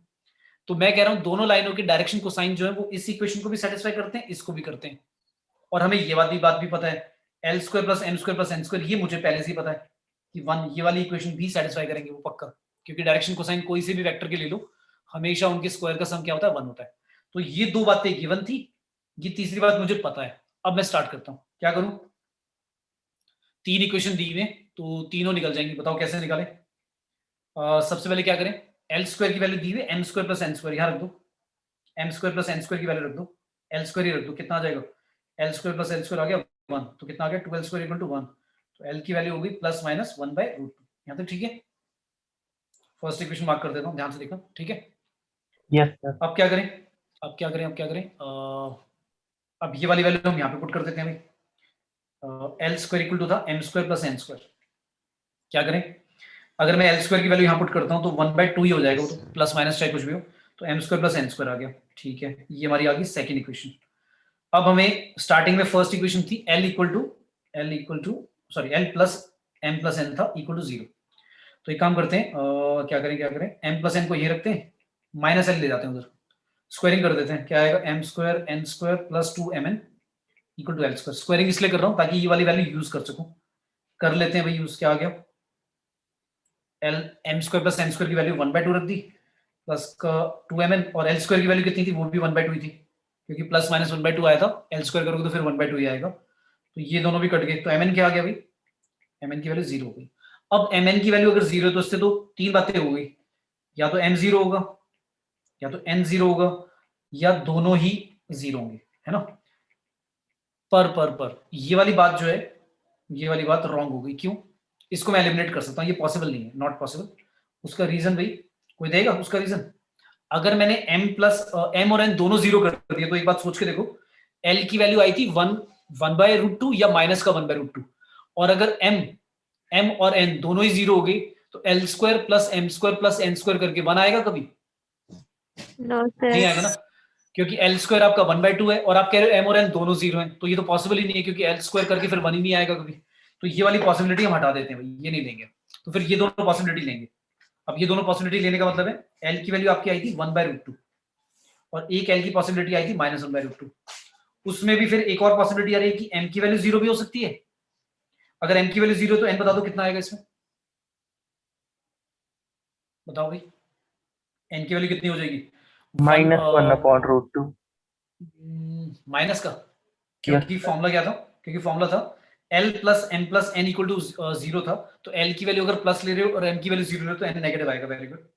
A: तो मैं कह रहा हूं दोनों लाइनों के डायरेक्शन कोसाइन जो है वो इस इक्वेशन को भी सेटिस्फाई करते हैं, इसको भी करते हैं। और हमें ये बात भी पता है, L square plus M square plus N square, ये मुझे पहले से ही पता है कि वन ये वाली इक्वेशन भी सेटिस्फाई करेंगे वो पक्का, क्योंकि डायरेक्शन कोसाइन कोई से भी वेक्टर के ले लो, हमेशा उनके स्क्वायर का सम क्या होता है, 1 होता है। तो ये दो बातें गिवन थी, ये तीसरी बात मुझे पता है। अब मैं स्टार्ट करता हूं, क्या करूं, तीन इक्वेशन दी हुई, तो तीनों निकल जाएंगी। बताओ कैसे निकालें? सबसे पहले क्या करें, एल स्क्वायर की वैल्यू दी हुई है, M square plus N square यहां रख दो, M square plus N square की वैल्यू रख दो, एल स्क्वायर ही रख दो, कितना आ जाएगा, L square plus L square आ गया 1, तो कितना आ गया 12 स्क्वायर इक्वल टू 1। तो एल की वैल्यू होगी प्लस माइनस 1/√2। यहां तक ठीक है? फर्स्ट इक्वेशन मार्क कर देता हूं, ध्यान से देखना, ठीक है?
C: Yes sir.
A: अब क्या करें, अब क्या करें, अब क्या करें, अब ये वाली वैल्यू हम यहाँ पे पुट कर देते हैं भाई। एल स्क्वायर इक्वल टू था M square plus N square. क्या करें, अगर मैं एल स्क्वायर की वैल्यू यहाँ पुट करता हूँ तो 1/2 ही हो जाएगा, वो तो प्लस माइनस चाहे कुछ भी हो, तो M square plus N square आ गया। ठीक है, ये हमारी आ गई सेकेंड इक्वेशन। अब हमें स्टार्टिंग में फर्स्ट इक्वेशन थी L plus M plus N था इक्वल टू 0। तो एक काम करते हैं, क्या करें, एम प्लस एन को ये रखते हैं, माइनस एल ले जाते हैं उधर, स्क्वायरिंग कर देते हैं, क्या आएगा M square N square plus 2mn equal to L square. Squaring इसलिए कर रहा हूं ताकि ये वाली वैल्यू यूज कर सकूं। कर लेते हैं भाई यूज, क्या आ गया, L M square plus N square की वैल्यू 1/2 रख दी, प्लस का 2mn, और एल स्क्वायर की वैल्यू कितनी थी, वो भी 1/2 ही थी, क्योंकि प्लस माइनस 1/2 आया था, एल स्क्वायर करोगे तो फिर 1/2 ही आएगा। तो ये दोनों भी कट गए, तो mn क्या आ गया भाई, mn की वैल्यू 0 हो गई। अब mn की वैल्यू अगर 0 है तो इससे तो तीन बातें हो गई, या तो m 0 होगा, या तो n 0 होगा, या दोनों ही 0 होंगे, है ना। पर ये वाली बात जो है, ये वाली बात रॉन्ग हो गई। क्यों? इसको मैं एलिमिनेट कर सकता हूं, ये पॉसिबल नहीं है, नॉट पॉसिबल। उसका रीजन भाई कोई देगा उसका रीजन? अगर मैंने m और n दोनों 0 कर दिए, तो एक बात सोच के देखो, l की वैल्यू आई थी 1/√2 या माइनस का 1/√2, और अगर m और n दोनों ही 0 हो गई, तो l square plus m square plus n square करके 1 आएगा कभी?
F: No,
A: नहीं
F: sir.
A: आएगा ना, क्योंकि एल स्क्वायर आपका 1/2 है और आप कह रहे हो एम और एन दोनों 0 हैं, तो ये तो पॉसिबल ही नहीं है, क्योंकि एल स्क्वायर करके फिर 1 ही नहीं आएगा कभी। तो ये वाली पॉसिबिलिटी हम हटा देते हैं भाई, ये नहीं लेंगे। तो फिर ये दोनों पॉसिबिलिटी लेंगे। अब ये दोनों पॉसिबिलिटी लेने का मतलब है एल की वैल्यू आपकी आई थी 1/√2 और एक एल की पॉसिबिलिटी आई थी -1/√2। उसमें भी फिर एक और पॉसिबिलिटी आ रही है कि एम की वैल्यू 0 भी हो सकती है। अगर एम की वैल्यू 0 तो एन बता दो कितना आएगा इसमें, बताओ भाई, एन की वैल्यू कितनी हो जाएगी?
C: -1/√2।
A: माइनस का, क्योंकि फॉर्मूला क्या था? क्योंकि फॉर्मूला था L plus M plus N equal to 0 था, तो L की वैल्यू अगर प्लस ले रहे हो और M की वैल्यू 0 ले रहे हो तो N नेगेटिव आएगा। Very good.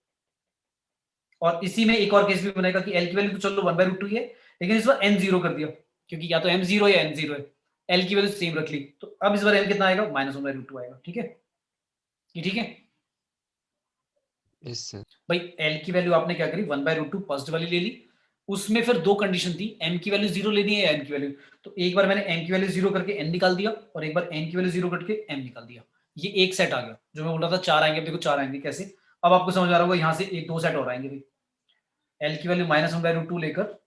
A: और इसी में एक और केस भी बनेगा कि L की वैल्यू तो चलो 1/√2 ही है, लेकिन इस बार N 0 कर दिया, क्योंकि या तो M 0 या N 0 है, L की वैल्यू सेम रख ली, तो अब इस बार M कितना आएगा? -1/√2 आएगा। ठीक है, ये ठीक है
B: यस सर।
A: भाई। L की वैल्यू आपने क्या करी? 1/√2 पॉजिटिव वाली ले ली। उसमें फिर दो कंडीशन थी, M की वैल्यू 0 लेनी है या N की वैल्यू। तो एक बार मैंने M की वैल्यू 0 करके N निकाल दिया और एक बार N की वैल्यू 0 करके M निकाल दिया। ये एक सेट आ गया। जो मैं बोल रहा था 4 आएंगे, देखो 4 आएंगे कैसे, अब आपको समझ आ रहा होगा। यहाँ से एक 2 सेट और आएंगे भाई। L की वैल्यू -1/√2 लेकर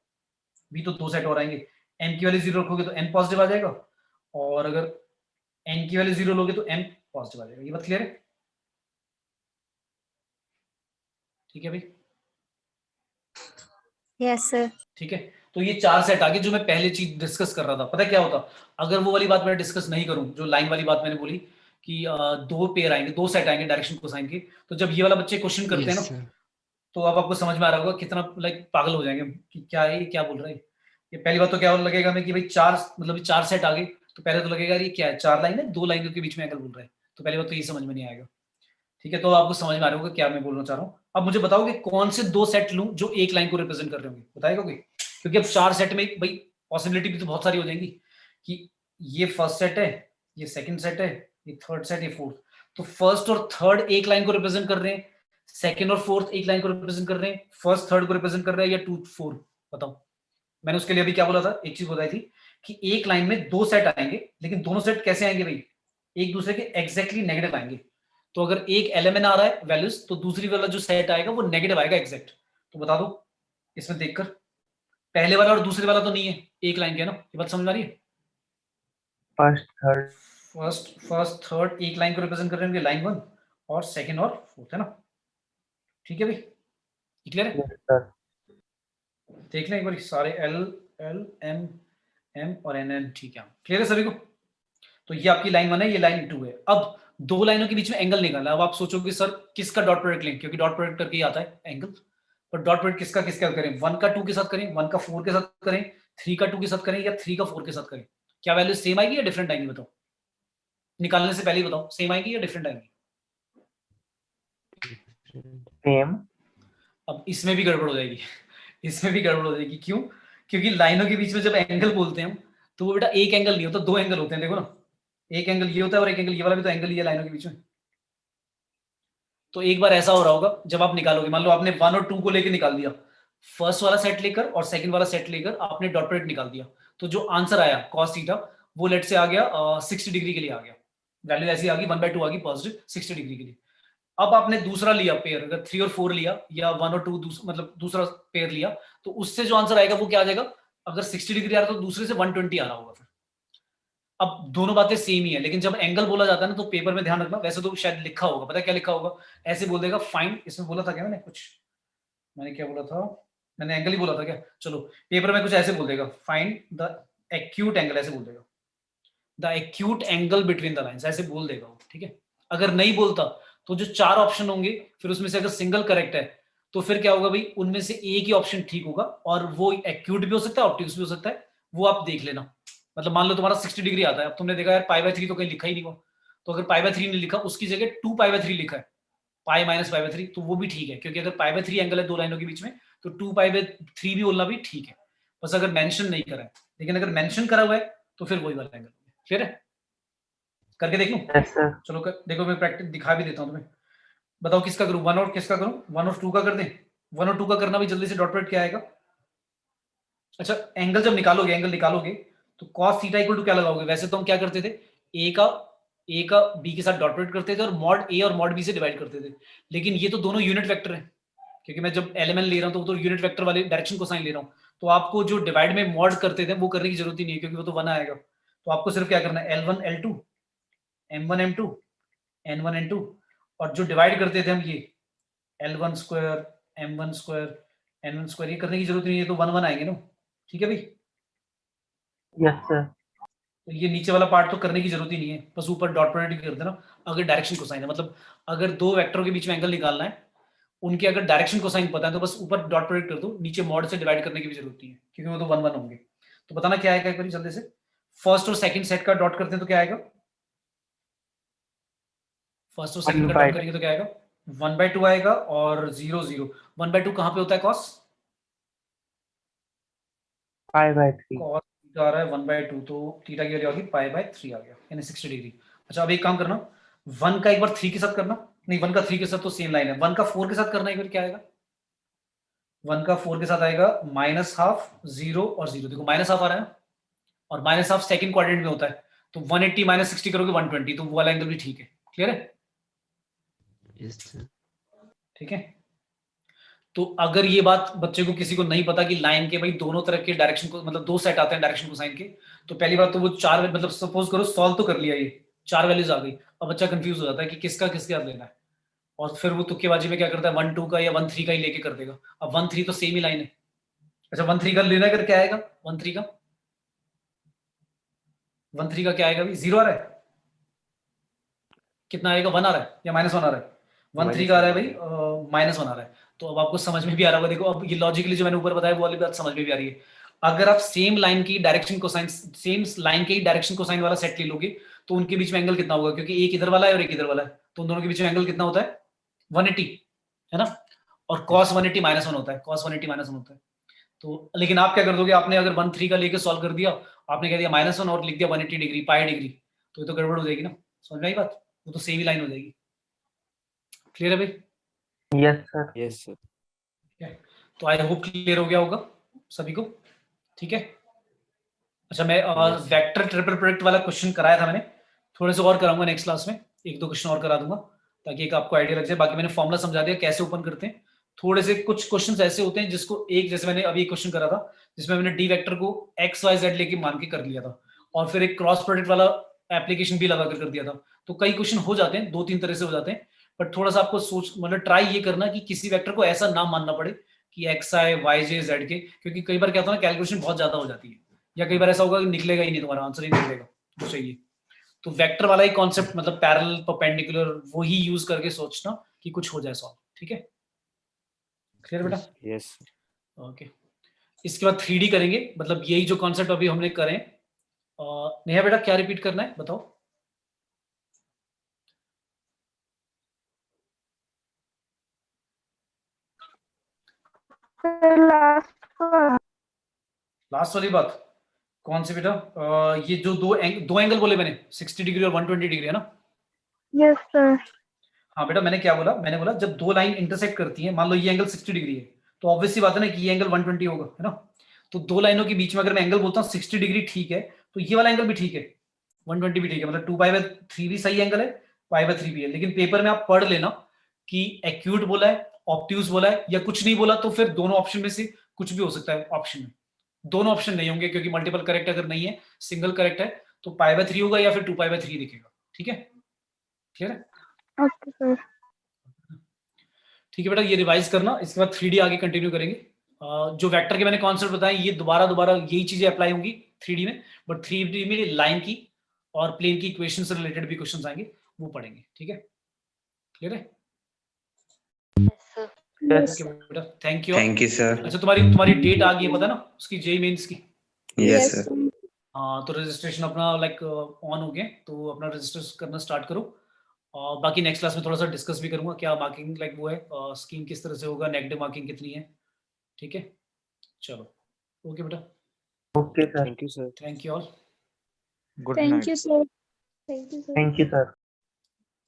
A: भी तो 2 सेट और आएंगे। M की वैल्यू 0 रखोगे तो N पॉजिटिव आ जाएगा, और अगर N की वैल्यू 0 लोगे तो M पॉजिटिव आ जाएगा। ये बात क्लियर है? ठीक है भाई।
D: Yes sir.
A: ठीक है, तो ये 4 सेट आगे जो मैं पहले चीज डिस्कस कर रहा था। पता है क्या होता, अगर वो वाली बात मैं डिस्कस नहीं करूं, जो लाइन वाली बात मैंने बोली कि 2 पेयर आएंगे, 2 सेट आएंगे डायरेक्शन कोसाइन के, तो जब ये वाला बच्चे क्वेश्चन करते हैं
B: यस
A: ना,
B: सर।
A: तो अब आपको समझ में आ रहा होगा कितना लाइक पागल हो जाएंगे कि क्या है, ये क्या बोल रहा है। ये पहली बात तो क्या लगेगा हमें कि भाई 4 मतलब 4 सेट आ गए, तो पहले तो लगेगा ये क्या है, 4 लाइन है, 2 लाइनों के बीच में एंगल बोल रहा है। तो पहली बात तो ये समझ में नहीं आएगा। ठीक है, तो आपको समझ में आ रहा होगा क्या मैं बोलना चाह रहा हूँ। अब मुझे बताओगे कौन से 2 सेट लूं जो एक लाइन को रिप्रेजेंट कर रहे होंगे, बताएगा कोई? क्योंकि अब 4 सेट में भाई पॉसिबिलिटी भी तो बहुत सारी हो जाएंगी कि ये फर्स्ट सेट है, ये सेकंड सेट है, ये थर्ड सेट, ये फोर्थ। तो फर्स्ट और थर्ड एक लाइन को रिप्रेजेंट कर रहे हैं, सेकंड और फोर्थ एक लाइन को रिप्रेजेंट कर रहे हैं, फर्स्ट थर्ड को रिप्रेजेंट कर रहे हैं, या 2 4। बताओ। मैंने उसके लिए अभी क्या बोला था, एक चीज बताई थी कि एक लाइन में 2 सेट आएंगे, लेकिन दोनों सेट कैसे आएंगे भाई? एक दूसरे के एग्जैक्टली नेगेटिव आएंगे। तो अगर एक एलिमेंट आ रहा है वैल्यूज, तो दूसरी वाला जो सेट आएगा वो नेगेटिव आएगा एग्जैक्ट। तो बता दो इसमें देखकर, पहले वाला और दूसरे वाला तो नहीं है, एक लाइन के ना, ये बात समझ में आ रही है? फर्स्ट थर्ड एक लाइन को रिप्रेजेंट कर रहे होंगे, लाइन 1 और सेकंड और फोर्थ, है ना? ठीक है भाई, क्लियर है? देख लें एक बार सारे एल एल एम एम और एन एन, ठीक है, क्लियर है सभी को? तो ये आपकी लाइन 1 है, ये लाइन 2 है। अब 2 लाइनों के बीच में एंगल निकालना है। अब आप सोचोगे सर किसका डॉट प्रोडक्ट लें, क्योंकि डॉट प्रोडक्ट करके ही आता है एंगल। पर डॉट प्रोडक्ट किसका किसका करें? 1 का 2 के साथ करें, 1 का 4 के साथ करें, 3 का 2 के साथ करें, या 3 का 4 के साथ करें? क्या वैल्यू सेम आएगी या डिफरेंट आएंगी? बताओ, निकालने से पहले ही बताओ, सेम आएगी या डिफरेंट आएंगी?
C: सेम।
A: अब इसमें भी गड़बड़ हो जाएगी इसमें भी गड़बड़ हो जाएगी। क्यों? क्योंकि लाइनों के बीच में जब एंगल बोलते हैं हम, तो वो बेटा एक एंगल नहीं होता, 2 एंगल होते हैं। देखो ना, एक एंगल ये होता है और एक एंगल ये वाला भी तो एंगल ही है लाइनों के बीच में। तो एक बार ऐसा हो रहा होगा जब आप निकालोगे, मान लो आपने 1 और 2 को लेकर निकाल दिया, फर्स्ट वाला सेट लेकर और सेकंड वाला सेट लेकर आपने डॉट प्रोडक्ट निकाल दिया, तो जो आंसर आया cos थीटा वो लेट से आ गया 60 डिग्री के लिए आ गया। वैल्यू ऐसी आ गई 1/2 आ गई पॉजिटिव 60 डिग्री के लिए। अब आपने दूसरा लिया पेयर, अगर 3 और 4 लिया या 1 और 2 मतलब दूसरा पेयर लिया, तो उससे जो आंसर आएगा वो क्या आ जाएगा? अगर 60 डिग्री आ रहा तो दूसरे से 120 आ रहा होगा। फिर अब दोनों बातें सेम ही है, लेकिन जब एंगल बोला जाता है ना, तो पेपर में ध्यान रखना, वैसे तो शायद लिखा होगा, पता है क्या लिखा होगा? ऐसे बोल देगा फाइंड, इसमें बोला था क्या मैंने कुछ, मैंने क्या बोला था? मैंने एंगल ही बोला था क्या? चलो पेपर में कुछ ऐसे बोल देगा, फाइंड द एक्यूट एंगल, ऐसे बोल देगा, the acute angle between the lines, ऐसे बोल देगा वो। ठीक है, अगर नहीं बोलता तो जो 4 ऑप्शन होंगे, फिर उसमें से अगर सिंगल करेक्ट है तो फिर क्या होगा भाई? उनमें से एक ही ऑप्शन ठीक होगा, और वो एक्यूट भी हो सकता है, ऑब्ट्यूस भी हो सकता है, वो आप देख लेना। मतलब मान लो तुम्हारा 60 डिग्री आता है, अब तुमने देखा यार π/3 तो कहीं लिखा ही नहीं हुआ, तो अगर π/3 नहीं लिखा, उसकी जगह 2π/3 लिखा है, पाई माइनस π/3, तो वो भी ठीक है, क्योंकि अगर π/3 एंगल है 2 लाइनों के बीच में, तो 2π/3 भी बोलना भी ठीक है, बस अगर मेंशन नहीं करा है। लेकिन अगर मेंशन करा हुआ है तो फिर वही वाला एंगल। क्लियर है? करके देख लूं?
C: Yes sir.
A: चलो देखो, मैं प्रैक्टिस दिखा भी देता हूं तुम्हें। बताओ किसका करूं, 1 और किसका करूं? 1 और 2 का कर दें? 1 और 2 का करना भी जल्दी से, डॉट प्रोडक्ट क्या आएगा? अच्छा, एंगल जब निकालोगे तो cos थीटा इक्वल टू क्या लगाओगे? वैसे तो हम क्या करते थे, ए का बी के साथ डॉट प्रोडक्ट करते थे और मॉड ए और मॉड बी से डिवाइड करते थे, लेकिन ये तो दोनों यूनिट वेक्टर हैं, क्योंकि मैं जब एलिमेंट ले रहा हूँ तो यूनिट वेक्टर वाले डायरेक्शन को साइन ले रहा हूँ, तो आपको जो डिवाइड में मॉड करते थे वो करने की जरूरत ही नहीं है, क्योंकि वो तो 1 आएगा। तो आपको सिर्फ क्या करना है, L1 L2 M1 M2 N1 N2, और जो डिवाइड करते थे हम ये L1 square M1 square N1 square, ये करने की जरूरत नहीं है, तो 1 1 आएंगे ना। ठीक है भाई,
C: यस सर।
A: तो ये नीचे वाला पार्ट तो करने की जरूरत ही नहीं है, बस ऊपर डॉट प्रोडक्ट कर देना। अगर डायरेक्शन कोसाइन है, मतलब अगर दो वेक्टरों के बीच में एंगल निकालना है, उनके अगर डायरेक्शन कोसाइन पता है तो बस ऊपर डॉट प्रोडक्ट कर दो, नीचे मॉड से डिवाइड करने की भी जरूरत नहीं है, क्योंकि वो तो 1 1 होंगे। तो बताना क्या आएगा एक बार जल्दी से। फर्स्ट और सेकंड सेट का डॉट करते हैं तो क्या आएगा, फर्स्ट और सेकंड का डॉट करेंगे तो क्या आएगा, 1/2 आएगा, और 0 0। 1/2 कहाँ पे होता है कॉस,
C: π/3।
A: कॉस थीटा आ रहा है 1/2, तो थीटा की वैल्यू आ गई π/3 आ गया, यानी 60 डिग्री। अच्छा अब एक काम करना, 1 का एक बार 3 के साथ करना, नहीं 1 का 3 के साथ तो सेम लाइन है, 1 का 4 के साथ करना एक बार, क्या आएगा, 1 का 4 के साथ आएगा -12 0 और 0, देखो -12 आ रहा है, और -12 सेकंड क्वाड्रेंट में होता है, तो 180 -60 करोगे 120, तो वो वाला एंगल भी ठीक है। क्लियर है, ठीक है। तो अगर ये बात बच्चे को किसी को नहीं पता कि लाइन के भाई दोनों तरह के डायरेक्शन को, मतलब 2 सेट आते हैं डायरेक्शन कोसाइन के, तो पहली बात तो वो 4, मतलब सपोज करो सॉल्व तो कर लिया, ये 4 वैल्यूज आ गई, अब बच्चा कंफ्यूज हो जाता है कि किसका किसके साथ लेना है, और फिर वो तुक्केबाजी में क्या करता है 1 2 का या 1 3 का ही लेके कर देगा। अब 1 3 तो सेम ही लाइन है। अच्छा 1 3 का लेना कर क्या आएगा, 1 3 का 1 3 का क्या आएगा, 0 आ रहा है, कितना आएगा, 1 आ रहा है या -1 आ रहा है, 1 3 का आ रहा है भाई -1 आ रहा है। तो अब आपको समझ में भी आ रहा होगा, देखो अब ये लॉजिकली जो मैंने ऊपर बताया वो वाली बात समझ में भी आ रही है। अगर आप सेम लाइन की डायरेक्शन कोसाइन, सेम लाइन के ही डायरेक्शन कोसाइन वाला सेट ले लोगे, तो उनके बीच में एंगल कितना होगा, क्योंकि एक इधर वाला है और एक इधर वाला है, तो उन दोनों के बीच में एंगल कितना होता है, 180, है ना। और cos 180 -1 होता है, cos 180 -1 होता है। तो लेकिन आप क्या कर दोगे, आपने अगर 1 3 का लेके सॉल्व कर दिया, आपने कह दिया -1 और लिख दिया 180 डिग्री पाई डिग्री, तो ये तो गड़बड़ हो जाएगी ना, समझ में आई बात, वो तो सेम ही लाइन हो जाएगी। क्लियर है भाई,
C: यस सर।
B: Yes sir.
A: तो आई होप क्लियर हो गया होगा सभी को, ठीक है। अच्छा मैं वेक्टर ट्रिपल प्रोडक्ट वाला क्वेश्चन कराया था मैंने, थोड़े से और कराऊंगा नेक्स्ट क्लास में, 1 2 क्वेश्चन और करा दूंगा, ताकि एक आपको आइडिया लग जाए। बाकी मैंने फॉर्मुला समझा दिया कैसे ओपन करते हैं। थोड़े से कुछ क्वेश्चंस ऐसे होते हैं जिसको एक, जैसे मैंने अभी एक क्वेश्चन करा था जिसमें मैंने डी वेक्टर को एक्स वाई जेड लेके मान के कर लिया था, और फिर एक क्रॉस प्रोडक्ट वाला एप्लीकेशन भी लगा कर दिया था। तो कई क्वेश्चन हो जाते हैं, 2 3 तरह से हो जाते हैं, बट थोड़ा सा आपको सोच, मतलब ट्राई ये करना कि किसी वेक्टर को ऐसा ना मानना पड़े कि एक्स आई वाई जे जेड के, क्योंकि कई बार क्या होता है ना, कैलकुलेशन बहुत ज्यादा हो जाती है, या कई बार ऐसा होगा कि निकलेगा ही नहीं, तुम्हारा आंसर ही निकलेगा जो चाहिए। तो वेक्टर वाला ही कॉन्सेप्ट, मतलब पैरेलल परपेंडिकुलर, वो ही यूज करके सोचना कि कुछ हो जाए सॉल्व, ठीक है। क्लियर बेटा,
B: यस
A: ओके। इसके बाद 3D करेंगे, मतलब यही जो कॉन्सेप्ट अभी हमने करे। नेहा बेटा क्या रिपीट करना है बताओ, लास्ट वाली बात कौन सी बेटा, ये जो दो एंगल बोले मैंने, 60 डिग्री और 120 डिग्री, है ना।
F: Yes sir.
A: हाँ बेटा, मैंने क्या बोला, मैंने बोला जब दो लाइन इंटरसेक्ट करती है, मान लो ये एंगल 60 डिग्री है, तो ऑब्वियस सी बात है ना कि ये एंगल 120 होगा, है ना। तो दो लाइनों के बीच में अगर मैं एंगल बोलता हूँ 60 डिग्री ठीक है, तो ये वाला एंगल भी ठीक है, 120 भी ठीक है, मतलब 2π/3 भी सही एंगल है, π/3 भी है। लेकिन पेपर में आप पढ़ लेना कि एक्यूट बोला है, ऑब्ट्यूज बोला है, या कुछ नहीं बोला, तो फिर दोनों ऑप्शन में से कुछ भी हो सकता है ऑप्शन में। दोनों ऑप्शन नहीं होंगे, क्योंकि मल्टीपल करेक्ट अगर नहीं है, सिंगल करेक्ट है, तो π/3 होगा या फिर 2π/3 दिखेगा, ठीक है। क्लियर है,
F: ओके सर।
A: ठीक है बेटा, ये रिवाइज करना, इसके बाद 3D आगे कंटिन्यू करेंगे। जो वेक्टर के मैंने कॉन्सेप्ट बताए, ये दोबारा दोबारा यही चीजें अप्लाई होंगी 3D में, बट 3D में लाइन की और प्लेन की इक्वेशन से रिलेटेड भी क्वेश्चंस आएंगे, वो पढ़ेंगे, ठीक है। क्लियर है,
C: यस
A: ओके बेटा, thank you.
G: Thank you sir.
A: अच्छा तुम्हारी डेट आ गई है पता ना उसकी, जेई मेंस की।
G: Yes sir.
A: हाँ तो रजिस्ट्रेशन अपना लाइक ऑन हो गया, तो अपना रजिस्टर करना स्टार्ट करो। और बाकी नेक्स्ट क्लास में थोड़ा सा डिस्कस भी करूंगा क्या मार्किंग लाइक वो है, स्कीम किस तरह से होगा, नेगेटिव मार्किंग कितनी है, ठीक है। चलो ओके बेटा,
C: okay sir.
B: Thank you sir.
A: Thank you all.
F: Thank you sir. Thank you sir.
C: Thank you sir.